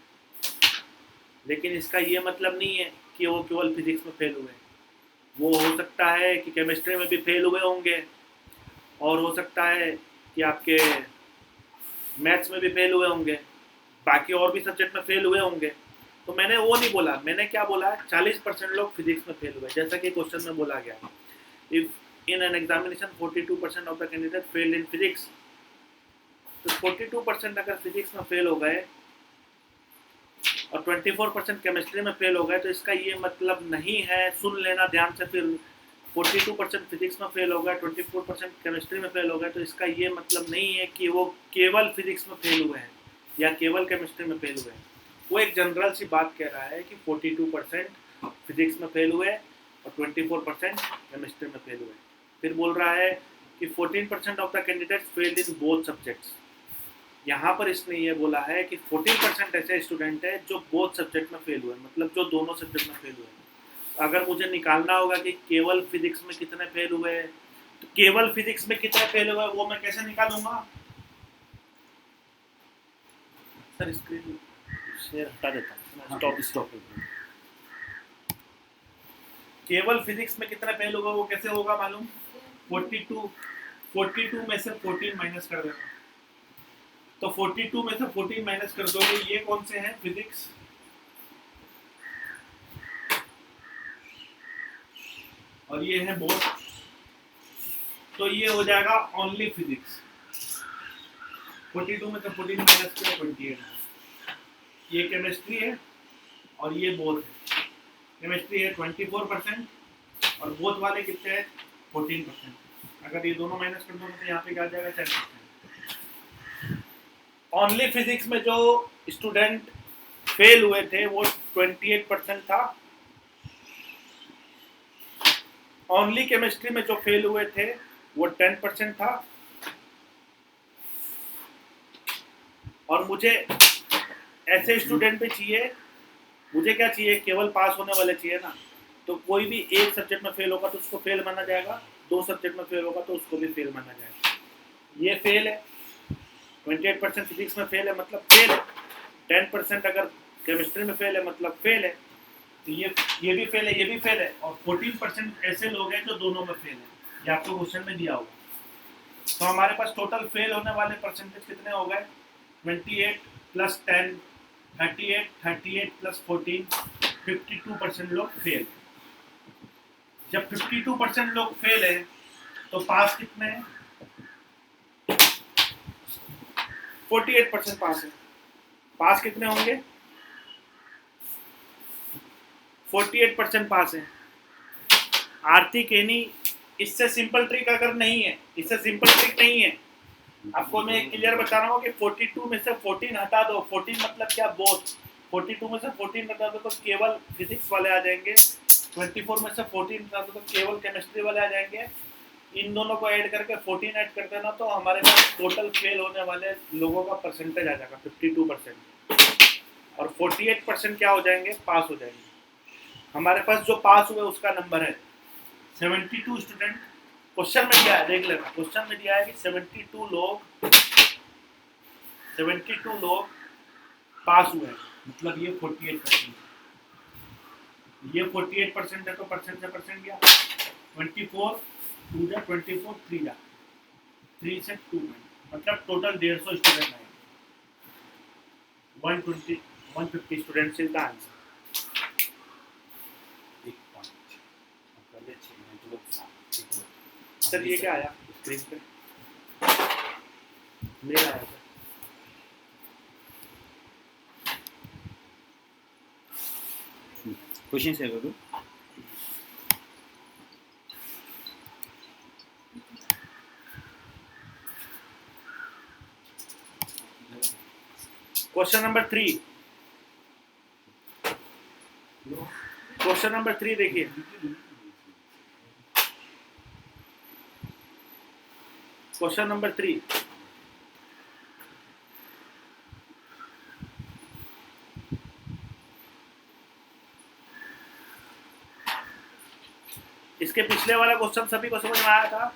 लेकिन इसका ये मतलब नहीं है कि वो केवल फिजिक्स में फेल हुए। वो हो सकता है कि केमिस्ट्री में भी फेल हुए होंगे, और हो सकता है कि आपके मैथ्स में भी फेल हुए होंगे, बाकी और भी सब्जेक्ट में फेल हुए होंगे। तो मैंने वो नहीं बोला, मैंने क्या बोला? 40% लोग फिजिक्स में फेल हुए, जैसा कि क्वेश्चन में बोला गया। If in an examination 42% of the candidate fail in physics, तो 42% अगर फिजिक्स में फेल हो गए और 24% केमिस्ट्री में फेल हो गए, तो इसका ये मतलब नहीं है, सुन लेना ध्यान से, फिर 42% फिजिक्स में फेल हो गया, 24% केमिस्ट्री में फेल हो गया, तो इसका ये मतलब नहीं है कि वो केवल फिजिक्स में फेल हुए हैं या केवल केमिस्ट्री में फेल हुए हैं। वो एक जनरल सी बात कह रहा है कि 42% फिजिक्स में फेल हुए और 24% केमिस्ट्री में फेल हुए। फिर बोल रहा है कि 14% of the candidates failed in both subjects. यहाँ पर इसने ये बोला है कि 14% ऐसे स्टूडेंट है जो बोथ सब्जेक्ट में फेल हुए, मतलब जो दोनों सब्जेक्ट में फेल हुए। अगर मुझे निकालना होगा कि केवल फिजिक्स में कितने फेल हुए, तो केवल फिजिक्स में कितने फेल हुए वो मैं कैसे निकालूंगा? सर स्क्रीन शेयर हटा देता हूँ, स्टॉप। केवल फिजिक्स में कितने फेल हुए वो कैसे होगा मालूम? 42 में से 14 माइनस कर देना, तो 42 में से 14 माइनस कर दोगे, ये कौन से हैं? फिजिक्स, और ये है बोथ, तो ये हो जाएगा ओनली फिजिक्स। 42 में से 14 माइनस किया 28। ये केमिस्ट्री है और ये बोथ है। केमिस्ट्री है 24% और बोथ वाले कितने हैं? 14%। अगर ये दोनों माइनस कर दोगे तो यहाँ पे क्या आ जाएगा? 10%। ओनली फिजिक्स में जो स्टूडेंट फेल हुए थे वो 28% था। ओनली केमिस्ट्री में जो फेल हुए थे वो 10% था। और मुझे ऐसे स्टूडेंट भी चाहिए, मुझे क्या चाहिए? केवल पास होने वाले चाहिए ना। तो कोई भी एक सब्जेक्ट में फेल होगा तो उसको फेल माना जाएगा, 2 सब्जेक्ट में फेल होगा तो उसको भी फेल माना जाएगा। ये फेल है, 28% फिजिक्स में फेल है मतलब फेल है। 10% अगर केमिस्ट्री में फेल है मतलब फेल है, तो ये भी फेल है, ये भी फेल है, और 14% ऐसे लोग हैं जो दोनों में फेल है। ये आपको क्वेश्चन में दिया होगा। तो हमारे पास टोटल फेल होने वाले परसेंटेज कितने हो गए? 28 प्लस 10 38, 38 प्लस 14 52% लोग फेल। जब 52% लोग फेल है तो पास कितने हैं? 48% पास है। पास कितने होंगे? 48% पास है। आरती केनी, इससे सिंपल ट्रिक अगर नहीं है, इससे सिंपल ट्रिक नहीं है, आपको मैं क्लियर बता रहा हूँ कि 42 में से 14 हटा दो। 14 मतलब क्या? बोथ। 42 में से 14 हटा दो तो केवल फिजिक्स वाले आ जाएंगे। 24 में से 14 हटा दो तो केवल केमिस्ट्री वाले आ जाएंगे। इन दोनों को ऐड करके 14 ऐड कर देना तो हमारे पास टोटल फेल होने वाले लोगों का परसेंटेज आ जाएगा 52%, और 48% क्या हो जाएंगे? पास हो जाएंगे। हमारे पास जो पास हुए उसका नंबर है 72 स्टूडेंट। क्वेश्चन में दिया है, देख लेना, क्वेश्चन में दिया है कि 72 लोग पास हुए हैं, मतलब ये 48%। ये 48% है तो परसेंट से परसेंट गया। 24 2 जा 24 3 जा 3 से 2 में, मतलब टोटल 150 स्टूडेंट आए। 150 students is the answer. Sir ये क्या आया स्क्रीन पे? मेल आया था। क्वेश्चन शेयर करो। क्वेश्चन नंबर 3, क्वेश्चन नंबर 3 देखिए। क्वेश्चन नंबर 3, इसके पिछले वाला क्वेश्चन सभी को समझ में आया था?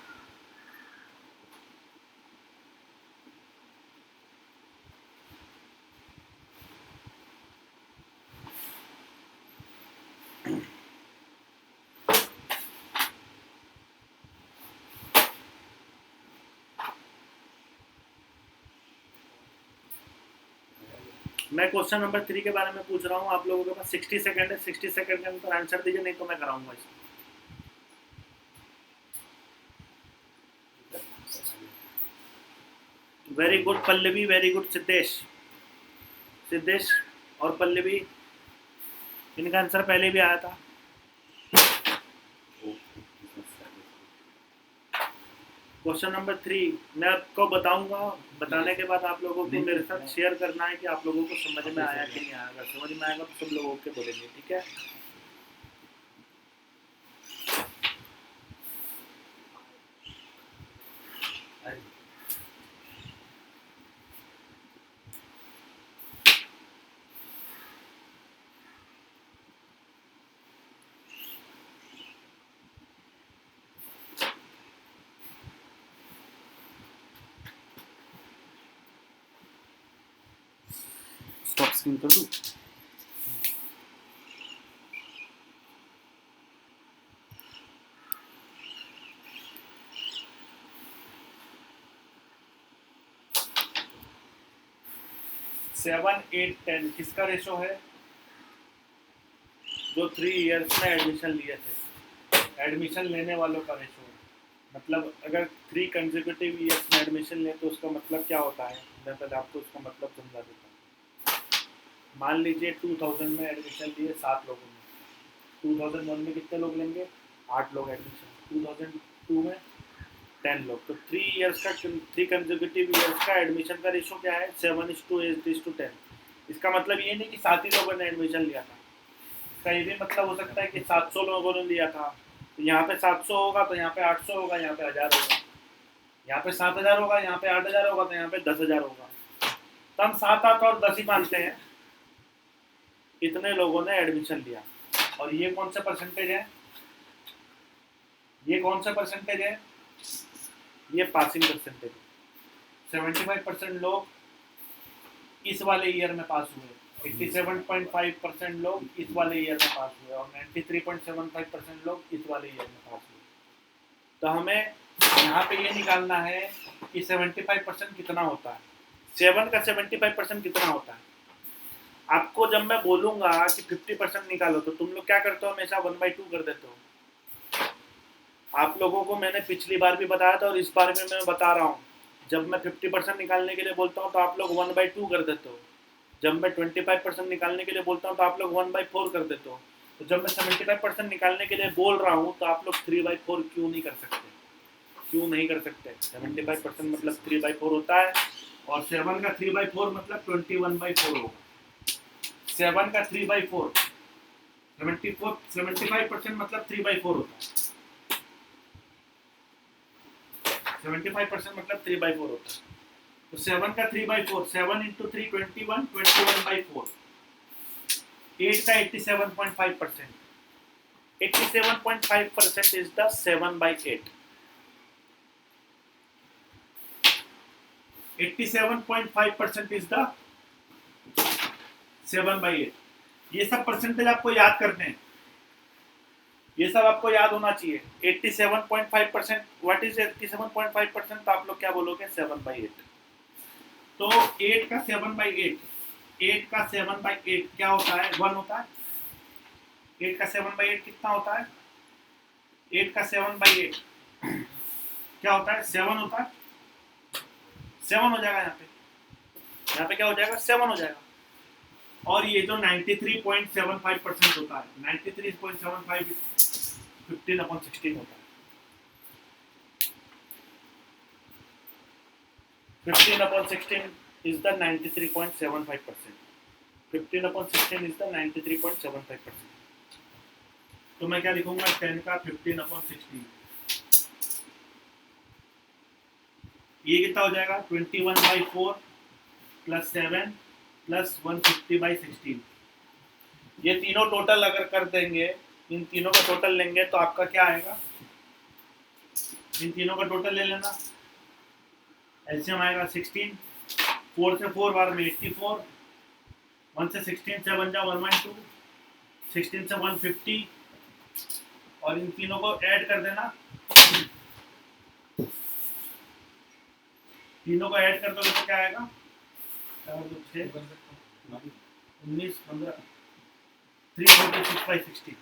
मैं क्वेश्चन नंबर 3 के बारे में पूछ रहा हूँ, आप लोगों के पास 60 सेकंड है। 60 सेकंड के अंदर आंसर दीजिए, नहीं तो मैं कराऊंगा इसको। Very good Pallavi, very good Siddhesh. Siddhesh और पल्लवी, इनका आंसर पहले भी आया था। क्वेश्चन नंबर 3 मैं आपको बताऊंगा, बताने के बाद आप लोगों को मेरे साथ शेयर करना है कि आप लोगों को समझ में आया कि नहीं आया। अगर समझ में आएगा तो सब लोग ओके बोलेंगे, ठीक है? स्टॉप स्क्रीन कर दूं? सेवन 8 10 किसका रेशो है? जो 3 इयर्स में एडमिशन लिए थे, एडमिशन लेने वालों का रेशो है। मतलब अगर 3 कंसेक्यूटिव ईयर्स में एडमिशन ले तो उसका मतलब क्या होता है, मैं पहले आपको उसका मतलब समझा देता हूँ। मान लीजिए 2000 में एडमिशन लिए 7 लोगों ने, 2001 में कितने लोग लेंगे? 8 लोग एडमिशन, 2002 में 10 लोग। तो 3 इयर्स का, 3 कंसेक्यूटिव ईयर्स का एडमिशन का रेशो क्या है? 7:8:10। इसका मतलब ये नहीं कि 7 ही लोगों ने एडमिशन लिया था। इसका ये भी मतलब हो सकता है कि 700 लोगों ने लिया था, तो यहाँ पे 700 होगा, तो यहाँ पे 800 होगा, यहाँ पे 1000 होगा, यहाँ पे 7000 होगा, यहाँ पे 8000 होगा, तो यहाँ पे 10,000 होगा। तो हम 7, 8 और 10 ही मानते हैं। इतने लोगों ने एडमिशन लिया, और ये कौन सा परसेंटेज है? ये कौन सा परसेंटेज है? ये पासिंग परसेंटेज। 75% लोग इस वाले ईयर में पास हुए, 87.5% लोग इस वाले ईयर में पास हुए और 93.75% लोग इस वाले ईयर में पास हुए। तो हमें यहाँ पे ये निकालना है कि 75% कितना होता है, 7 का 75% कितना होता है। आपको जब मैं बोलूँगा कि 50% निकालो तो तुम लोग क्या करते हो, हमेशा 1/2 कर देते हो। आप लोगों को मैंने पिछली बार भी बताया था और इस बार में मैं बता रहा हूँ, जब मैं 50% निकालने के लिए बोलता हूँ तो आप लोग 1/2 कर देते हो। जब मैं 25% निकालने के लिए बोलता हूँ तो आप लोग 1/4 कर देते हो। तो जब मैं 75% निकालने के लिए बोल रहा हूँ तो आप लोग 3/4 क्यों नहीं कर सकते, क्यों नहीं कर सकते? 75% मतलब 3/4 होता है और 7 का 3/4 मतलब 21/4 होगा। 7 का 3/4 75% मतलब 3/4 होता है। 75% मतलब 3/4 होता है। तो 7 का 3/4, 7 into 3 21, 21/4। 8 का 87.5%, 87.5% is the 7/8। 87.5% is the 7/8। ये सब परसेंटेज आपको याद करने हैं, ये सब आपको याद होना चाहिए। 87.5%, व्हाट इज 87.5%? तो आप लोग क्या बोलोगे? 7/8। तो 8 का 7/8, 8 का 7/8 क्या होता है? 1 होता है। 8 का 7/8 कितना होता है? 8 का 7/8 क्या होता है? 7 होता है। 7 हो जाएगा यहाँ पे, यहाँ पे क्या हो जाएगा? 7 हो जाएगा। और ये जो 93.75% होता है, 93.75 15/16 होता है। 15/16 is the 93.75%। 15/16 is the 93.75%। तो मैं क्या लिखूंगा? 10 का 15/16। ये कितना हो जाएगा? 21/4 प्लस 7 प्लस 150/16। ये तीनों टोटल अगर कर देंगे, इन तीनों का टोटल लेंगे तो आपका क्या आएगा? इन तीनों का टोटल ले लेना, एलसीएम आएगा 16। 4 से 4 बार में 84, 1 से 16 से बन जाओ 112, 16 से 150 और इन तीनों को ऐड कर देना। तीनों को ऐड कर दोगे तो क्या आएगा? 19 15 346/16,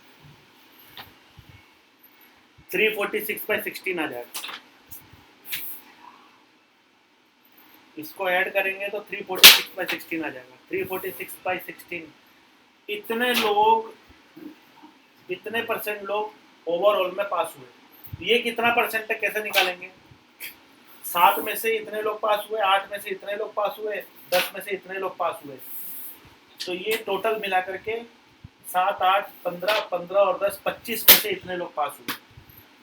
346/16 आ जाएगा। इसको ऐड करेंगे तो 346/16 आ जाएगा। 346/16 इतने परसेंट लोग ओवरऑल में पास हुए। ये कितना परसेंट है कैसे निकालेंगे? 7 में से इतने लोग पास हुए, 8 में से इतने लोग पास हुए, 10 में से इतने लोग पास हुए। तो ये टोटल मिला करके 7 8 15 15 और 10 25 में से इतने लोग पास हुए।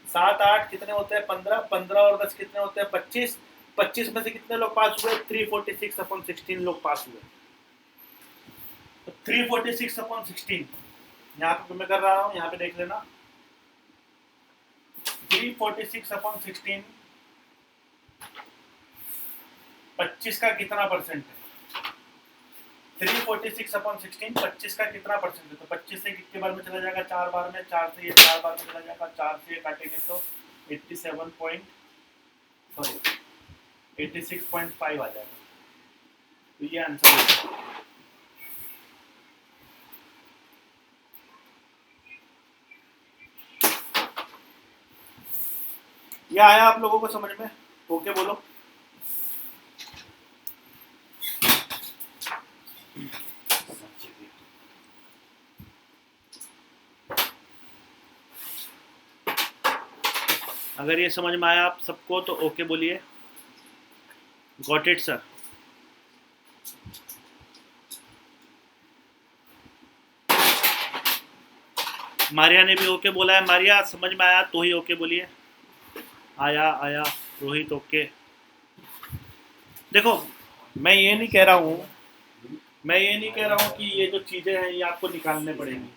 7 8 कितने होते हैं? 15 15 और 10 कितने होते हैं? 25 25 में से कितने लोग पास हुए? 346/16 लोग पास हुए। तो 346/16 यहाँ पे मैं कर रहा हूँ, यहाँ पे देख लेना। 346/16 25 का कितना परसेंट है? 346/16 25 का कितना परसेंट है? तो 25 से कितने बार में चला जाएगा? 4 बार में। 4 से ये 4 बार में चला जाएगा। 4 से ये काटेंगे तो 86.5 आ जाएगा। तो ये आंसर है। ये आया आप लोगों को समझ में? ओके बोलो। अगर ये समझ में आया आप सबको तो ओके बोलिए। Got it sir? मारिया ने भी ओके बोला है। मारिया समझ में आया तो ही ओके बोलिए। आया आया। रोहित ओके। देखो मैं ये नहीं कह रहा हूँ कि ये जो चीज़ें हैं ये आपको निकालने पड़ेंगी।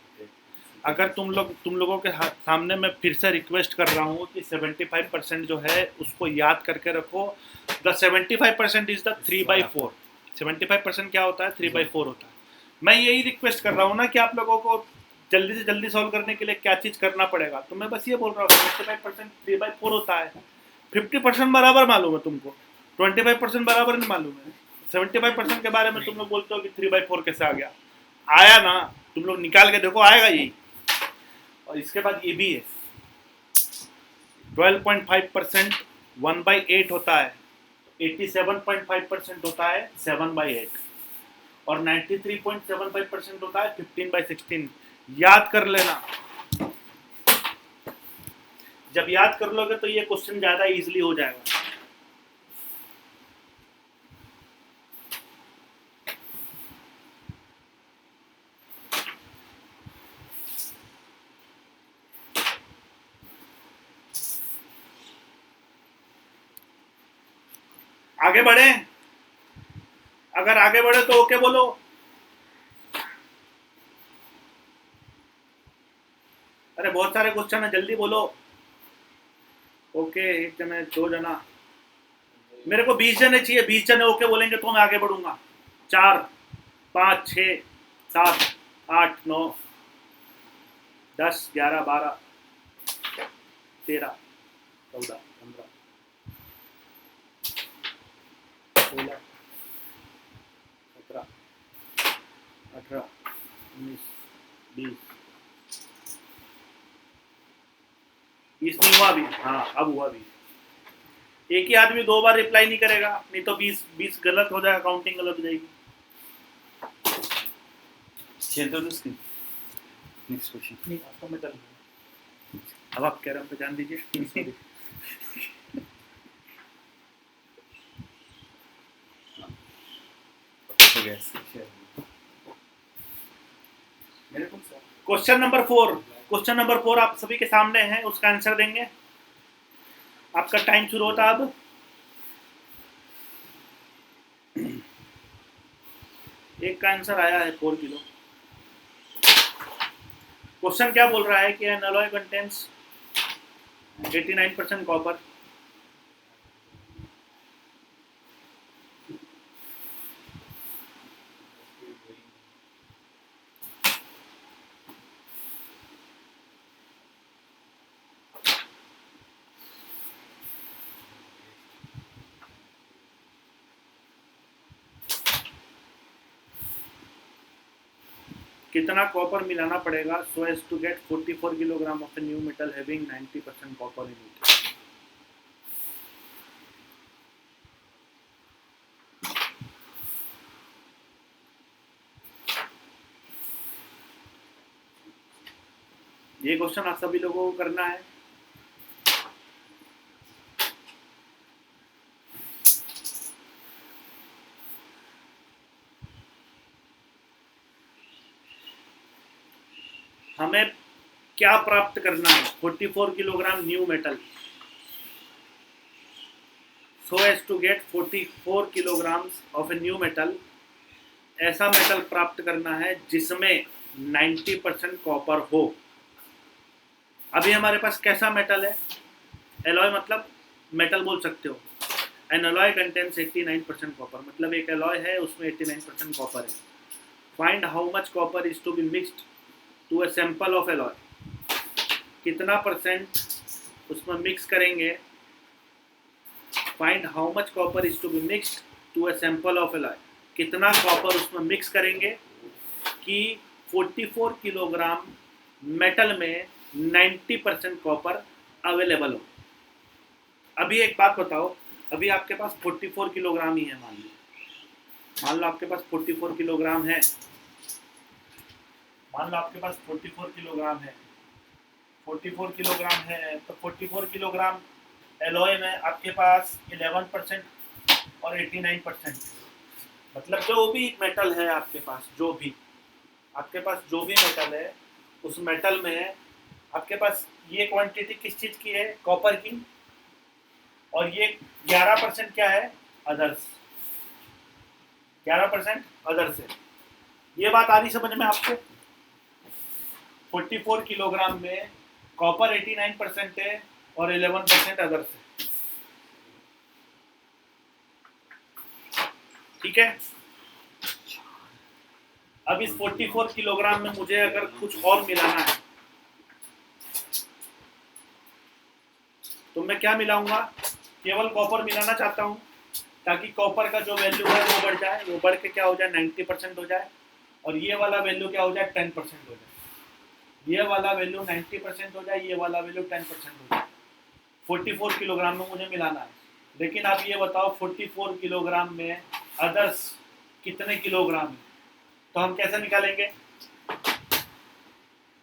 अगर तुम लोगों के सामने मैं फिर से रिक्वेस्ट कर रहा हूँ कि 75% जो है उसको याद करके रखो। The 75% is the 3/4। 75% क्या होता है? 3/4 होता है। मैं यही रिक्वेस्ट कर रहा हूँ ना कि आप लोगों को जल्दी से जल्दी सॉल्व करने के लिए क्या चीज़ करना पड़ेगा। तो मैं बस ये बोल रहा हूँ 75% 3/4 होता है, 50% बराबर मालूम है तुमको, 25% बराबर नहीं मालूम है, 75% के बारे में तुम लोग बोलते हो कि 3/4 कैसे आ गया। आया ना, तुम लोग निकाल के देखो, आएगा यही। और इसके बाद ये भी है 12.5% 1/8 होता है, 87.5% होता है 7/8 और 93.75% होता है 15/16। याद कर लेना, जब याद कर लोगे तो ये क्वेश्चन ज्यादा इजीली हो जाएगा। आगे बढ़े, अगर आगे बढ़े तो ओके बोलो। अरे बहुत सारे क्वेश्चन है, जल्दी बोलो। ओके, एक जने, दो जना, मेरे को 20 जने चाहिए। 20 जने ओके बोलेंगे तो मैं आगे बढ़ूंगा। 4 5 6 7 8 9 10 11 12 13 14 15 16 17 18 19 20 20 नहीं हुआ अभी। हाँ अब हुआ 20। एक ही आदमी 2 बार रिप्लाई नहीं करेगा, नहीं तो 20 गलत हो जाएगा, काउंटिंग गलत हो जाएगी। Next question. नहीं आपको मैं कर, अब आप कैरम पे ध्यान दीजिए। हो गया। मेरे को sir question number 4, question number 4 आप सभी के सामने है, उसका आंसर देंगे। आपका टाइम शुरू होता है अब। एक का आंसर आया है 4 किलो। क्वेश्चन क्या बोल रहा है कि एन अलॉय कंटेन्स 89% कॉपर, कितना कॉपर मिलाना पड़ेगा so as to get 44 kilogram of a new metal having 90% copper in it. ये क्वेश्चन आप सभी लोगों को करना है। हमें क्या प्राप्त करना है? 44 kilogram new metal so as to get 44 kilograms of a new metal। ऐसा मेटल प्राप्त करना है जिसमें 90% कॉपर हो। अभी हमारे पास कैसा मेटल है? एलॉय मतलब मेटल बोल सकते हो। एन एलॉय कंटेन्स 89% कॉपर, मतलब एक एलॉय है उसमें 89% कॉपर है। Find how much copper is to be mixed to a sample of alloy. कितना परसेंट उसमें मिक्स करेंगे? Find how much copper is to be mixed to a sample of alloy. कितना कॉपर उसमें मिक्स करेंगे कि 44 किलोग्राम मेटल में 90% कॉपर अवेलेबल हो। अभी एक बात बताओ, अभी आपके पास 44 किलोग्राम ही है, मान लो आपके पास 44 किलोग्राम है, मान लो आपके पास 44 किलोग्राम है, 44 किलोग्राम है, तो 44 किलोग्राम एलॉय में आपके पास 11% और 89%, मतलब जो भी मेटल है आपके पास, जो भी आपके पास जो भी मेटल है, उस मेटल में आपके पास ये क्वांटिटी किस चीज़ की है? कॉपर की। और ये 11% क्या है? अदर्स। 11% अदर्स है। ये बात आ रही समझ में आपको? 44 किलोग्राम में कॉपर 89% है और 11% अदर्स है। ठीक है, अब इस 44 किलोग्राम में मुझे अगर कुछ और मिलाना है तो मैं क्या मिलाऊंगा, केवल कॉपर मिलाना चाहता हूँ ताकि कॉपर का जो वैल्यू है वो बढ़ जाए, वो बढ़ के क्या हो जाए 90% हो जाए, और ये वाला वैल्यू क्या हो जाए 10% हो जाए। ये वाला वैल्यू 90% हो जाए, ये वाला वैल्यू 10% हो जाए। 44 किलोग्राम में मुझे मिलाना है, लेकिन आप ये बताओ 44 किलोग्राम में अदर्स कितने किलोग्राम है, तो हम कैसे निकालेंगे।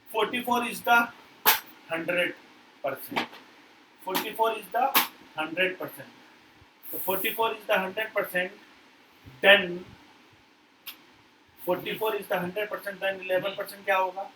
44 is the 100%, 44 is the 100%. So 44 is the 100%. Then 44 is the 100%. Then 11% क्या होगा?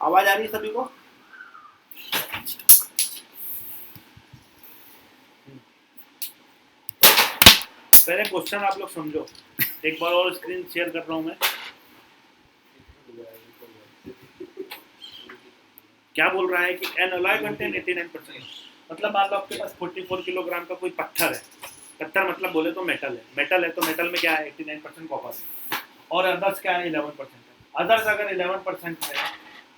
आवाज आ रही है सभी को? पहले क्वेश्चन आप लोग समझो, एक बार और स्क्रीन शेयर कर रहा हूं मैं। क्या बोल रहा है कि एन अलॉय कंटेन 89%, मतलब मान लो आपके पास 44 किलोग्राम का कोई पत्थर है, पत्थर मतलब बोले तो मेटल है, मेटल है तो मेटल में क्या है 89% कॉपर है, और अदर्स क्या है 11% है। अदर्स अगर 11% है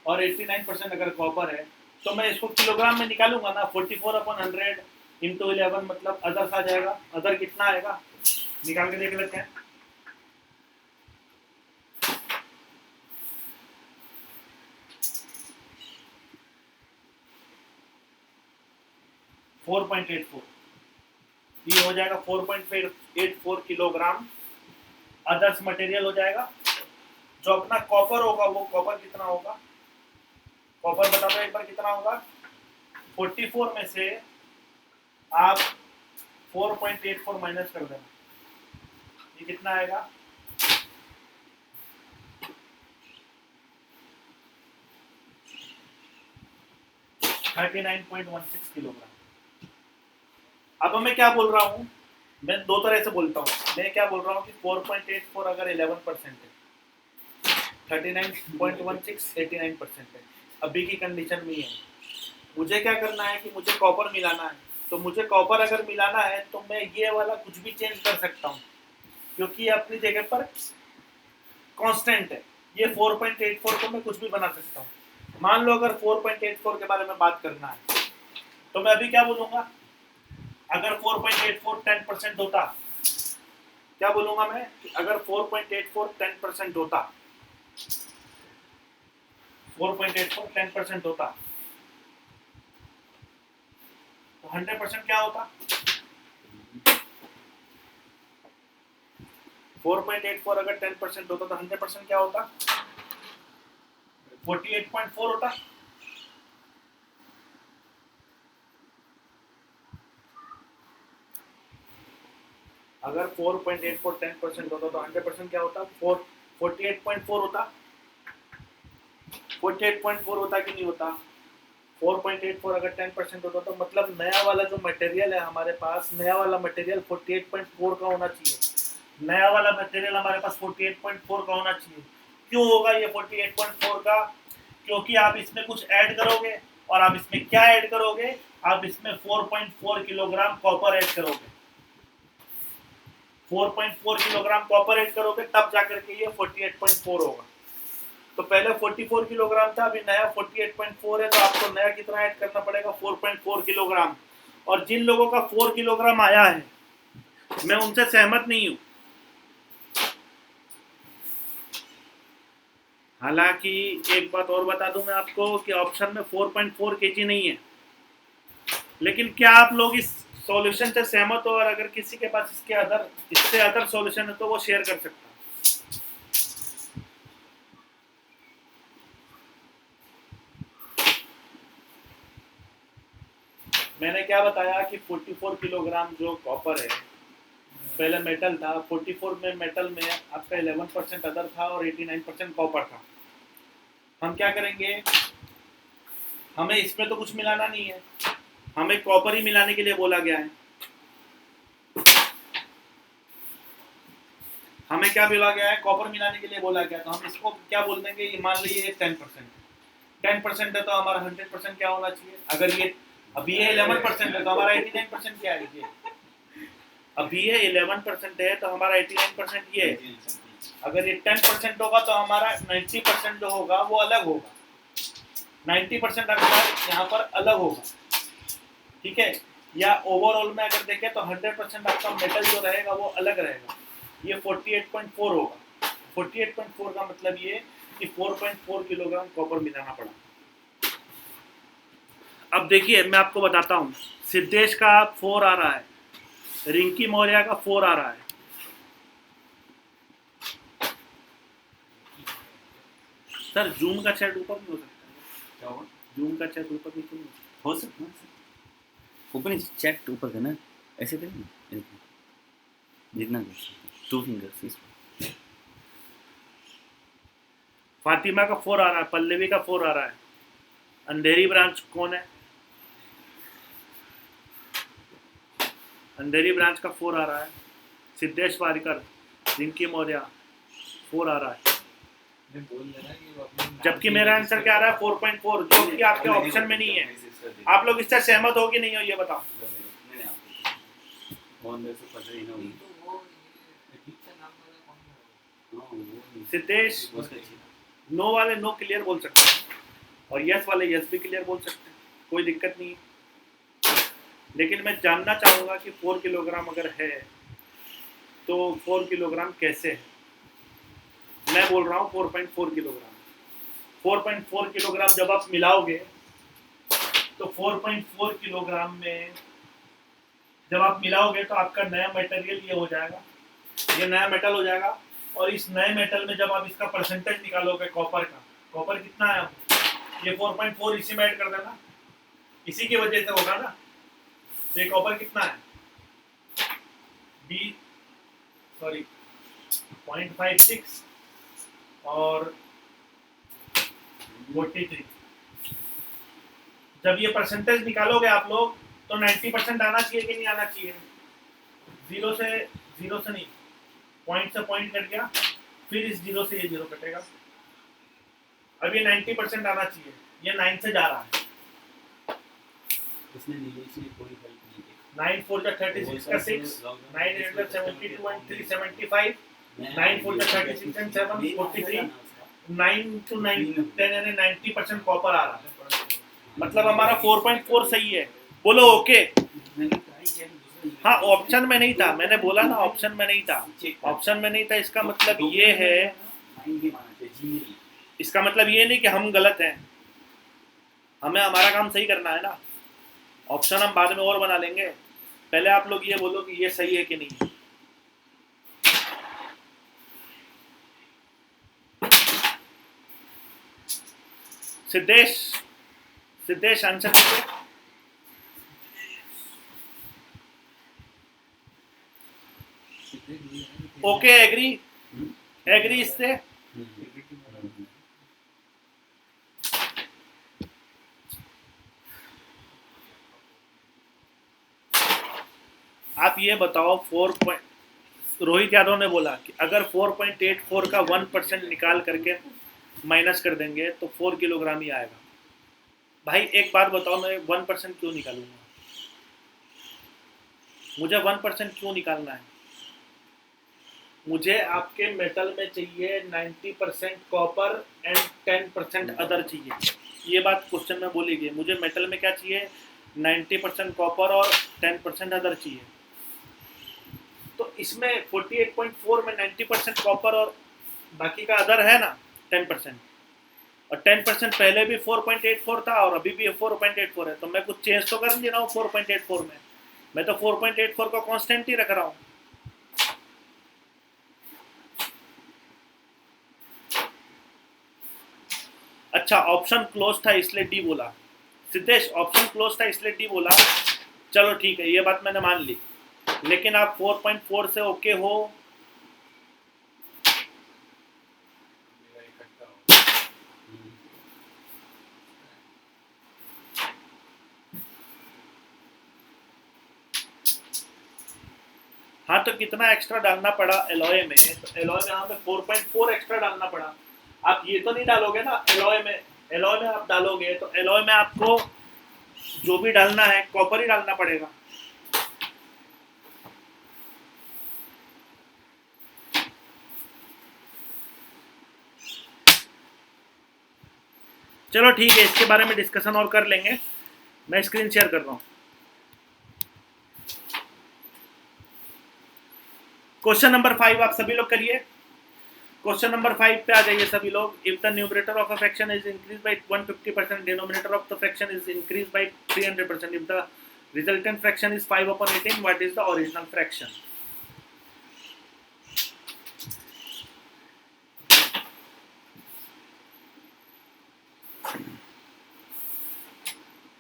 और 89% अगर कॉपर है तो मैं इसको किलोग्राम में निकालूंगा ना, 44/100 इंटू 11 मतलब अदर्स आ जाएगा। अदर कितना आएगा निकाल के देख लेते हैं। ये हो जाएगा 4.84 किलोग्राम अदर्स मटेरियल हो जाएगा। जो अपना कॉपर होगा वो कॉपर कितना होगा, कॉपर बता दो एक बार कितना होगा। 44 में से आप 4.84 माइनस कर देना, ये कितना आएगा 39.16 किलोग्राम। अब मैं क्या बोल रहा हूँ, मैं दो तरह से बोलता हूँ। मैं क्या बोल रहा हूँ कि 4.84 अगर 11% है, 39.16 89% है, अभी की कंडीशन में है। मुझे क्या करना है कि मुझे कॉपर मिलाना है, तो मुझे कॉपर अगर मिलाना है तो मैं ये वाला कुछ भी चेंज कर सकता हूँ क्योंकि ये अपनी जगह पर कांस्टेंट है। ये 4.84 को मैं कुछ भी बना सकता हूँ। मान लो अगर 4.84 के बारे में बात करना है तो मैं अभी क्या बोलूंगा, अगर 4.84 10% होता, क्या बोलूंगा मैं कि अगर 4.84 10% होता, 4.84 10% होता तो 100% क्या होता, 4.84 अगर 10% होता तो 100% क्या होता 48.4 होता। अगर 4.84 10% होता तो 100% क्या होता 48.4 होता। 48.4 होता कि नहीं होता। 4.84 अगर 10% होता तो मतलब नया वाला जो मटेरियल है हमारे पास, नया वाला मटेरियल 48.4 का होना चाहिए। नया वाला मटेरियल हमारे पास 48.4 का होना चाहिए। क्यों होगा ये 48.4 का, क्योंकि आप इसमें कुछ ऐड करोगे, और आप इसमें क्या ऐड करोगे, आप इसमें 4.4 किलोग्राम कॉपर ऐड करोगे। 4.4 किलोग्राम कॉपर ऐड करोगे तब जाकर के ये 48.4 होगा। तो पहले 44 किलोग्राम था, अभी नया 48.4 है, तो आपको नया कितना ऐड करना पड़ेगा 4.4 किलोग्राम। और जिन लोगों का 4 किलोग्राम आया है मैं उनसे सहमत नहीं हूं। हालांकि एक बात और बता दूं मैं आपको कि ऑप्शन में 4.4 केजी नहीं है, लेकिन क्या आप लोग इस सॉल्यूशन से सहमत हो, और अगर किसी के पास इससे अदर सॉल्यूशन है तो वो शेयर कर सकता है। मैंने क्या बताया कि 44 किलोग्राम जो कॉपर है पहले मेटल था, 44 में मेटल में आपका 11% अदर था और 89% कॉपर था। हम क्या करेंगे, हमें इसमें तो कुछ मिलाना नहीं है, हमें कॉपर ही मिलाने के लिए बोला गया है। हमें क्या बोला गया है, कॉपर मिलाने के लिए बोला गया। तो हम इसको क्या बोल देंगे, ये मान लीजिए 10% है तो हमारा 100% क्या होना चाहिए। अगर ये अभी ये 11% है तो हमारा 89% क्या है, ये अभी ये 11% है तो हमारा 89% ये है। अगर ये 10% होगा तो हमारा 90% जो होगा वो अलग होगा, 90% अगर यहाँ पर अलग होगा, ठीक है। या ओवरऑल में अगर देखें तो 100% आपका मेटल जो रहेगा वो अलग रहेगा। ये 48.4 होगा। 48.4 का मतलब ये कि 4.4 किलोग्राम कॉपर मिलाना पड़ा। अब देखिए मैं आपको बताता हूँ, सिद्धेश का 4 आ रहा है, रिंकी मौर्य का 4 आ रहा है। सर जूम का चैट ऊपर नहीं हो सकता, क्या हुआ? जूम का चैट ऊपर नहीं क्यों हो सकता है ऊपर नहीं, चैट ऊपर करना, ऐसे करें ना, जितना कर सकते 2 फिंगर्स इसको। फातिमा का 4 आ रहा है, पल्लवी का 4 आ रहा है। अंधेरी ब्रांच कौन है, अंधेरी ब्रांच का 4 आ रहा है। सिद्धेश वारिकर, रिंकी मौर्य 4 आ रहा है। बोल देना कि वो अपने जबकि मेरा आंसर क्या आ रहा है 4.4, जो कि आपके ऑप्शन में नहीं है। आप लोग इससे सहमत हो कि नहीं हो ये बताओ। सिद्धेश नो वाले नो क्लियर बोल सकते हैं और यस वाले यस भी क्लियर बोल सकते हैं, कोई दिक्कत नहीं है। लेकिन मैं जानना चाहूँगा कि 4 किलोग्राम अगर है तो 4 किलोग्राम कैसे है। मैं बोल रहा हूँ 4.4 किलोग्राम। 4.4 किलोग्राम जब आप मिलाओगे तो 4.4 किलोग्राम में जब आप मिलाओगे तो आपका नया मटेरियल ये हो जाएगा, ये नया मेटल हो जाएगा। और इस नए मेटल में जब आप इसका परसेंटेज निकालोगे कॉपर का, कॉपर कितना है, ये 4.4 इसी में ऐड कर देना, इसी की वजह से होगा ना। तो ये कॉपर कितना है, 0.56 और 43। जब ये परसेंटेज निकालोगे आप लोग तो 90% आना चाहिए कि नहीं आना चाहिए। जीरो से नहीं, पॉइंट से पॉइंट कट गया, फिर इस जीरो से ये जीरो कटेगा। अब ये 90% आना चाहिए, ये 9 से जा रहा है। इसने नीलेश ने कोई हेल्प नहीं की। 9 4 जा 36 का 6, 9 8 जा 72 and 3 75, 9 4 जा 36 and 7 43, 9 to 9 10 यानी 90% कॉपर आ रहा है। मतलब हमारा 4.4 सही है। बोलो ओके। हाँ ऑप्शन में नहीं था, मैंने बोला ना ऑप्शन में नहीं था, ऑप्शन में नहीं था। इसका मतलब ये है, इसका मतलब ये नहीं कि हम गलत हैं, हमें हमारा काम सही करना है ना। ऑप्शन हम बाद में और बना लेंगे, पहले आप लोग ये बोलो कि ये सही है कि नहीं। सिद्धेश आंसर दीजिए। ओके एग्री इससे। आप ये बताओ रोहित यादव ने बोला कि अगर 4.84 का 1% निकाल करके माइनस कर देंगे तो 4 किलोग्राम ही आएगा। भाई एक बात बताओ, मैं 1% क्यों निकालूंगा, मुझे 1% क्यों निकालना है। मुझे आपके मेटल में चाहिए 90% कॉपर एंड 10% अदर चाहिए। ये बात क्वेश्चन में बोली गई, मुझे मेटल में क्या चाहिए, 90% कॉपर और 10% अदर चाहिए। तो इसमें 48.4 में 90% कॉपर और बाकी का अदर है ना 10%, और 10% पहले भी 4.84 था और अभी भी 4.84 है। तो मैं कुछ चेंज तो कर नहीं रहा हूँ 4.84 में, मैं तो 4.84 को कांस्टेंट ही रख रहा हूँ। अच्छा ऑप्शन क्लोज था इसलिए डी बोला। सिद्धेश ऑप्शन क्लोज था इसलिए डी बोला, चलो ठीक है ये बात मैंने मान ली। लेकिन आप 4.4 से ओके हो, मेरा इकट्ठा हो हाँ तो कितना एक्स्ट्रा डालना पड़ा एलॉय में, तो एलॉय में हमें 4.4 एक्स्ट्रा डालना पड़ा। आप ये तो नहीं डालोगे ना एलॉय में, एलॉय में आप डालोगे तो एलॉय में आपको जो भी डालना है कॉपर ही डालना पड़ेगा। चलो ठीक है, इसके बारे में डिस्कशन और कर लेंगे। मैं स्क्रीन शेयर कर रहा हूँ। क्वेश्चन नंबर 5 आप सभी लोग करिए। क्वेश्चन नंबर 5 पे आ जाइए सभी लोग। If the numerator of a fraction is increase by 150%, denominator of the fraction is increase by 300%, if the resultant fraction is 5/18, what is the original fraction?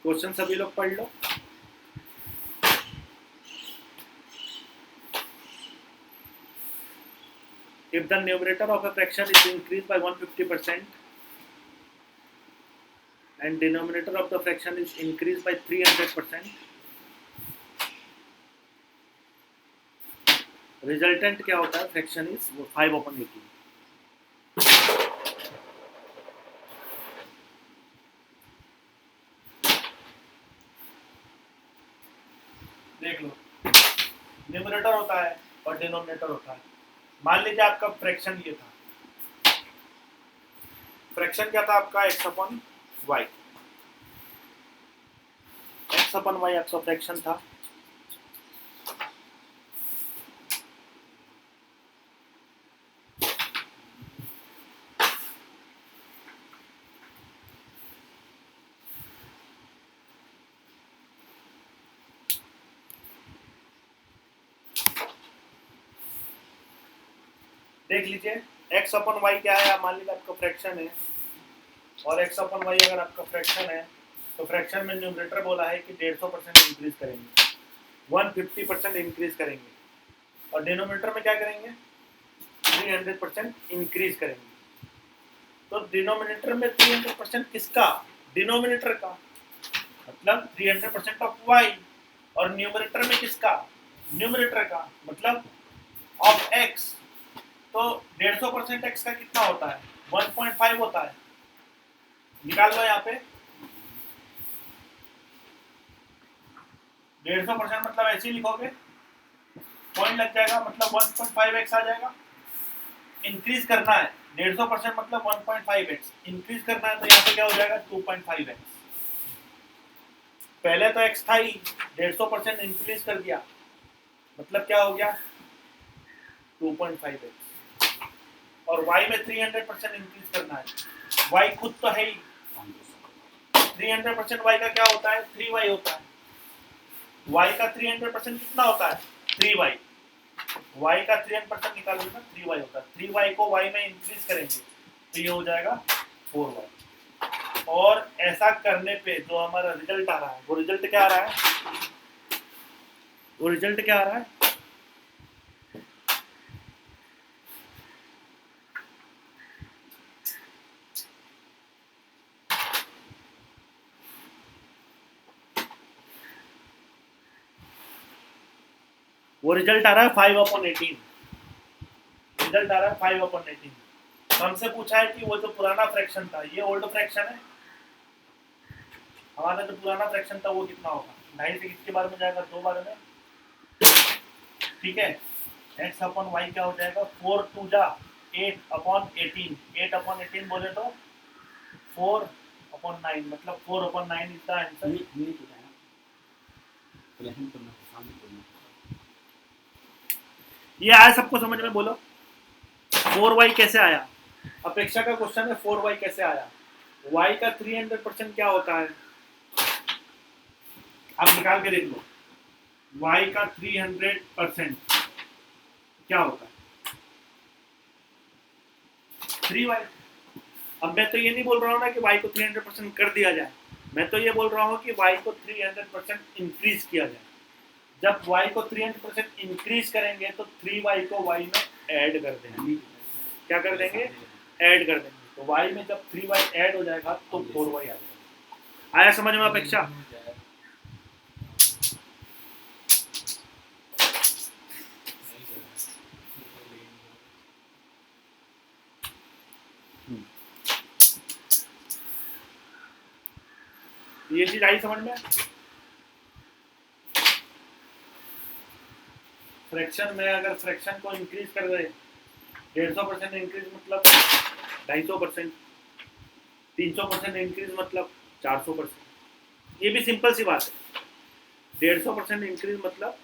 Question सभी लोग पढ़ लो। If the numerator of a fraction is increased by 150% and denominator of the fraction is increased by 300%, resultant क्या होता है? Fraction is 5/18। देख लो, न्यूमरेटर होता है और डिनोमिनेटर होता है। मान लीजिए आपका फ्रैक्शन ये था, फ्रैक्शन क्या था आपका? x/y, x/y आपका फ्रैक्शन था। देख लीजिए x/y क्या है? मान लीजिए आपका फ्रैक्शन है और x/y अगर आपका फ्रैक्शन है तो फ्रैक्शन में न्यूमरेटर बोला है कि 150% इंक्रीज करेंगे, 150% इंक्रीज करेंगे, और डिनोमिनेटर में क्या करेंगे? 300% इंक्रीज करेंगे। तो डिनोमिनेटर में 300% किसका? डिनोमिनेटर का, मतलब 300% ऑफ y, और न्यूमरेटर में किसका? न्यूमरेटर का, मतलब ऑफ x। तो 150% x का कितना होता है? 1.5 होता है। निकाल लो यहाँ पे 150% मतलब ऐसे ही लिखोगे, पॉइंट लग जाएगा, मतलब 1.5x आ जाएगा। इंक्रीज करना है 150% मतलब 1.5x, इंक्रीज करना है तो यहाँ पे क्या हो जाएगा? 2.5x। पहले तो x था ही, 150% इंक्रीज कर दिया, मतलब क्या हो गया? 2.5x। और y में 300% इंक्रीज करना है, y खुद तो है ही, 300% y का क्या होता है? 3y होता है। y का 300% कितना होता है? 3y। y का 300% निकालोगे ना, 3y होता है। 3y को y में इंक्रीज करेंगे तो ये हो जाएगा 4y। और ऐसा करने पे जो हमारा रिजल्ट आ रहा है, वो रिजल्ट क्या आ रहा है? वो रिजल्ट क्या आ रहा है? वो रिजल्ट आ रहा है 5/18। रिजल्ट आ रहा है 5/18। हमसे पूछा है कि वो जो पुराना फ्रैक्शन था, ये ओल्ड फ्रैक्शन है, हमारा जो पुराना फ्रैक्शन था वो कितना होगा? 2.5 से किसके बारे में जाएगा? 2 बारे में, ठीक है। x/y क्या हो जाएगा? 4 2 8/18, 8/18 बोले तो 4/9, मतलब 4/9 इज द आंसर। ये आया सबको समझ में? बोलो 4y कैसे आया? अपेक्षा का क्वेश्चन है, 4y कैसे आया? y का 300% क्या होता है? आप निकाल के देख लो, y का 300% क्या होता है? 3y। अब मैं तो ये नहीं बोल रहा हूँ ना कि y को 300% कर दिया जाए, मैं तो ये बोल रहा हूँ कि y को 300% इंक्रीज किया जाए। जब y को 300% इंक्रीज करेंगे तो 3y को y में ऐड कर देंगे। क्या कर देंगे? ऐड कर देंगे। तो y में जब 3y ऐड हो जाएगा तो 4y आ जाएगा। आया समझ में अपेक्षा? ये चीज आई समझ में? फ्रैक्शन में अगर फ्रैक्शन को इंक्रीज कर दे 150% इंक्रीज मतलब 250%, 300% इंक्रीज मतलब 400%। ये भी सिंपल सी बात है। 150% इंक्रीज मतलब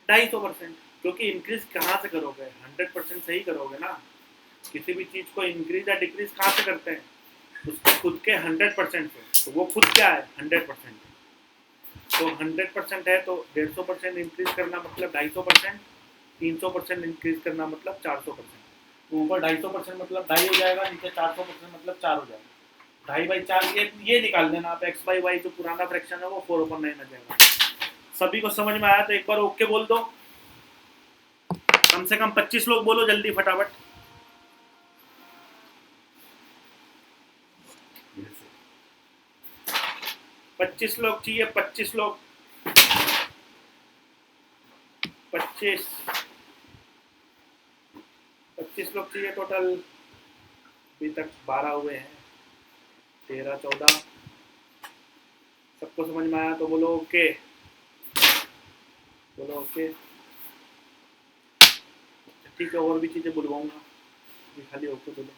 250%, क्योंकि इंक्रीज कहाँ से करोगे? 100% से ही करोगे ना। किसी भी चीज को इंक्रीज या डिक्रीज कहाँ से करते हैं? उसके खुद के 100% से। तो वो खुद क्या है? 100%। तो 100% है तो 150% इंक्रीज करना मतलब 250%, 300% इंक्रीज करना मतलब 400%। तो ऊपर 250% मतलब 2.5 हो जाएगा, नीचे 400% मतलब 4 हो जाएगा। 2.5/4 ये निकाल देना आप। x/y जो पुराना फ्रैक्शन है वो 4/9 आ जाएगा। सभी को समझ में आया तो एक बार ओके बोल दो। कम से कम 25 लोग बोलो जल्दी फटाफट। Yes, sir. 25 लोग चाहिए, 25 लोग। 25 लोग चाहिए टोटल। अभी तक 12 हुए हैं, 13, 14। सबको समझ में आया तो बोलो ओके। बोलो ओके। ठीक है, और भी चीज़ें बुलवाऊंगा, अभी खाली ओके बोलो।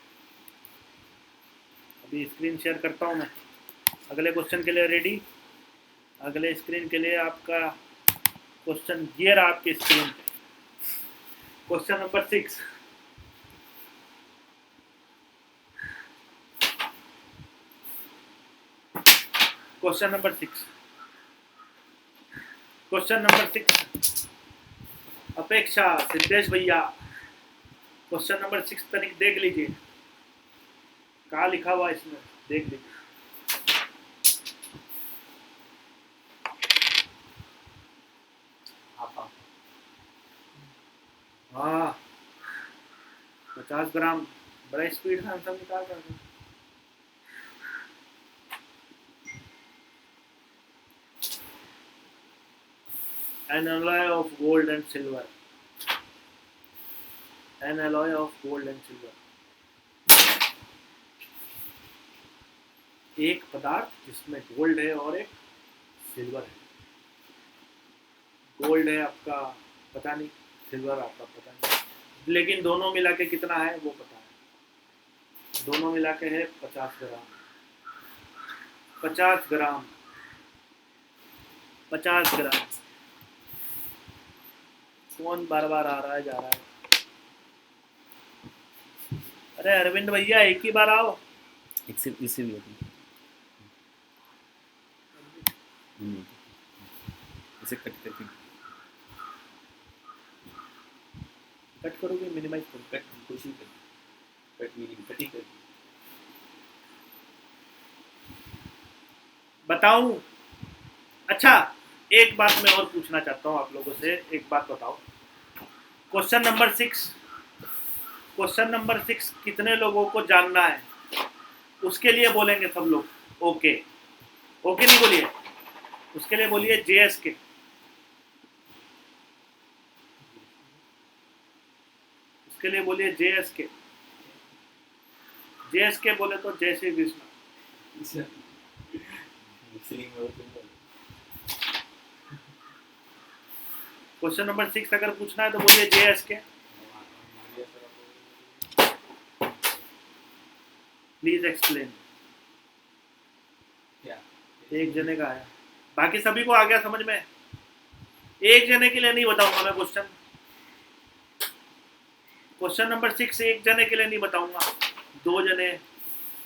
अभी स्क्रीन शेयर करता हूँ मैं। अगले क्वेश्चन के लिए रेडी? अगले स्क्रीन के लिए आपका क्वेश्चन ये रहा आपकी स्क्रीन पे। Question number 6। Question number 6। Question number 6 अपेक्षा सिद्धेश भैया। क्वेश्चन नंबर 6 तनिक देख लीजिए, कहाँ लिखा हुआ इसमें, देख लीजिए। हाँ, 50 ग्राम। बड़ा स्पीड से आंसर निकाल रहा है। An alloy of gold and silver. An alloy of gold and silver. एक पदार्थ जिसमें गोल्ड है और एक सिल्वर है। गोल्ड है आपका पता नहीं, सिल्वर आपका पता नहीं, लेकिन दोनों मिला के कितना है वो पता है। दोनों मिला के है 50 ग्राम। 50 ग्राम। 50 ग्राम। कौन बार बार आ रहा है जा रहा है? अरे अरविंद भैया एक ही बार आओ। इसीलिए इसे कट करके कट करोगे, मिनिमाइज करो। कट कोशिश कर, कट मीनिंग कट ही कर। बताऊं? अच्छा, एक बात मैं और पूछना चाहता हूं आप लोगों से। एक बात बताओ, क्वेश्चन नंबर 6, क्वेश्चन नंबर 6 कितने लोगों को जानना है? उसके लिए बोलेंगे सब लोग ओके। ओके नहीं बोलिए, उसके लिए बोलिए JSK। उसके लिए बोलिए JSK। JSK बोले तो जय श्री कृष्ण। क्वेश्चन नंबर 6 अगर पूछना है तो बोलिए JSK। Please explain. एक जने का आया, बाकी सभी को आ गया समझ में? एक जने के लिए नहीं बताऊंगा मैं क्वेश्चन। क्वेश्चन नंबर 6 एक जने के लिए नहीं बताऊंगा, 2 जने,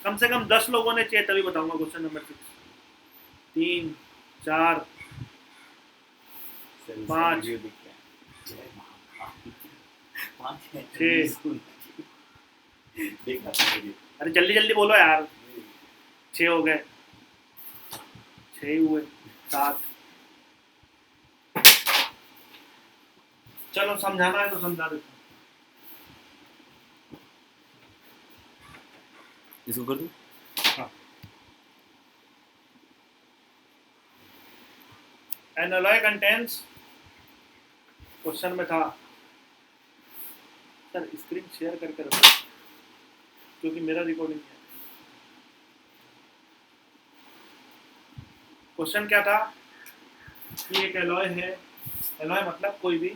कम से कम 10 लोगों ने चाहिए तभी बताऊंगा क्वेश्चन नंबर 6। 3, 4, 5, 6। अरे जल्दी जल्दी बोलो यार। 6 हो गए, 6 हुए, 7, चलो समझाना है तो समझा देता हूँ। इसको कर दूं? हाँ। An alloy contains, क्वेश्चन में था, सर स्क्रीन शेयर करके रखो क्योंकि मेरा रिकॉर्डिंग है। क्वेश्चन क्या था कि एक एलॉय है, एलॉय मतलब कोई भी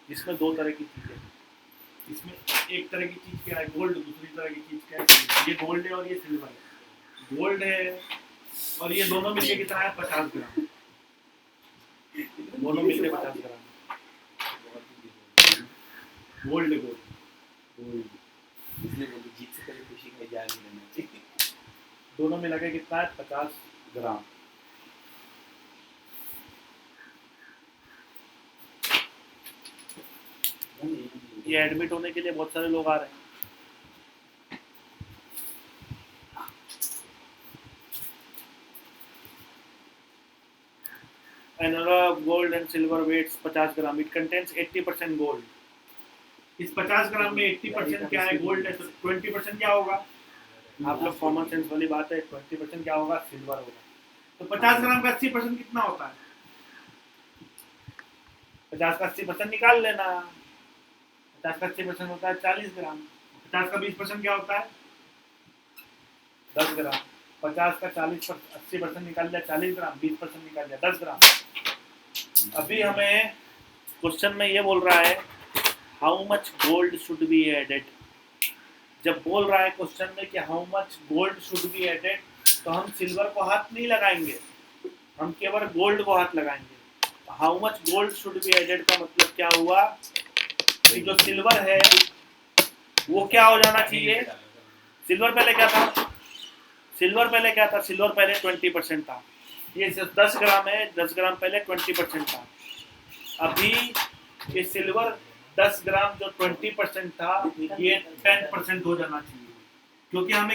जिसमें दो तरह की चीजें, इसमें एक तरह की चीज क्या है गोल्ड, दूसरी तरह की चीज क्या है सिल्वर। ये गोल्ड है और ये सिल्वर है। गोल्ड है और ये दोनों मिलके कितना है 50 ग्राम, दोनों मिलके 50 ग्राम गोल्ड। इसलिए बोलते जीत से पहले खुशी का इजहार नहीं करना चाहिए। दोनों मिला के कितना है 50 ग्राम। ये एडमिट होने के लिए बहुत सारे लोग आ रहे हैं। An alloy of gold and silver weighs 50 gram. It contains 80% gold. इस 50 ग्राम में 80% क्या है गोल्ड है, तो 20% क्या होगा? आप लोग कॉमन सेंस वाली बात है, 20% क्या होगा? सिल्वर होगा। तो 50 ग्राम का 80% कितना होता है? 50 का 80% निकाल लेना। 50 का 80% होता है 40 ग्राम। 50 का 20% क्या होता है? 10 ग्राम। 50 का 80% निकाल लिया 40 ग्राम, 20% निकाल लिया 10 ग्राम। अभी हमें क्वेश्चन में ये बोल रहा है how much gold should be added. जब बोल रहा है क्वेश्चन में कि how much gold should be added, तो हम सिल्वर को हाथ नहीं लगाएंगे, हम केवल गोल्ड को हाथ लगाएंगे। How much gold should be added का मतलब क्या हुआ कि जो सिल्वर है वो क्या हो जाना चाहिए? सिल्वर पहले क्या था? सिल्वर पहले 20% था। ये 10 ग्राम है, 10 ग्राम पहले 20% था। अभी ये सिल्वर 10 ग्राम जो 20% था ये 10% हो जाना चाहिए, क्योंकि हमें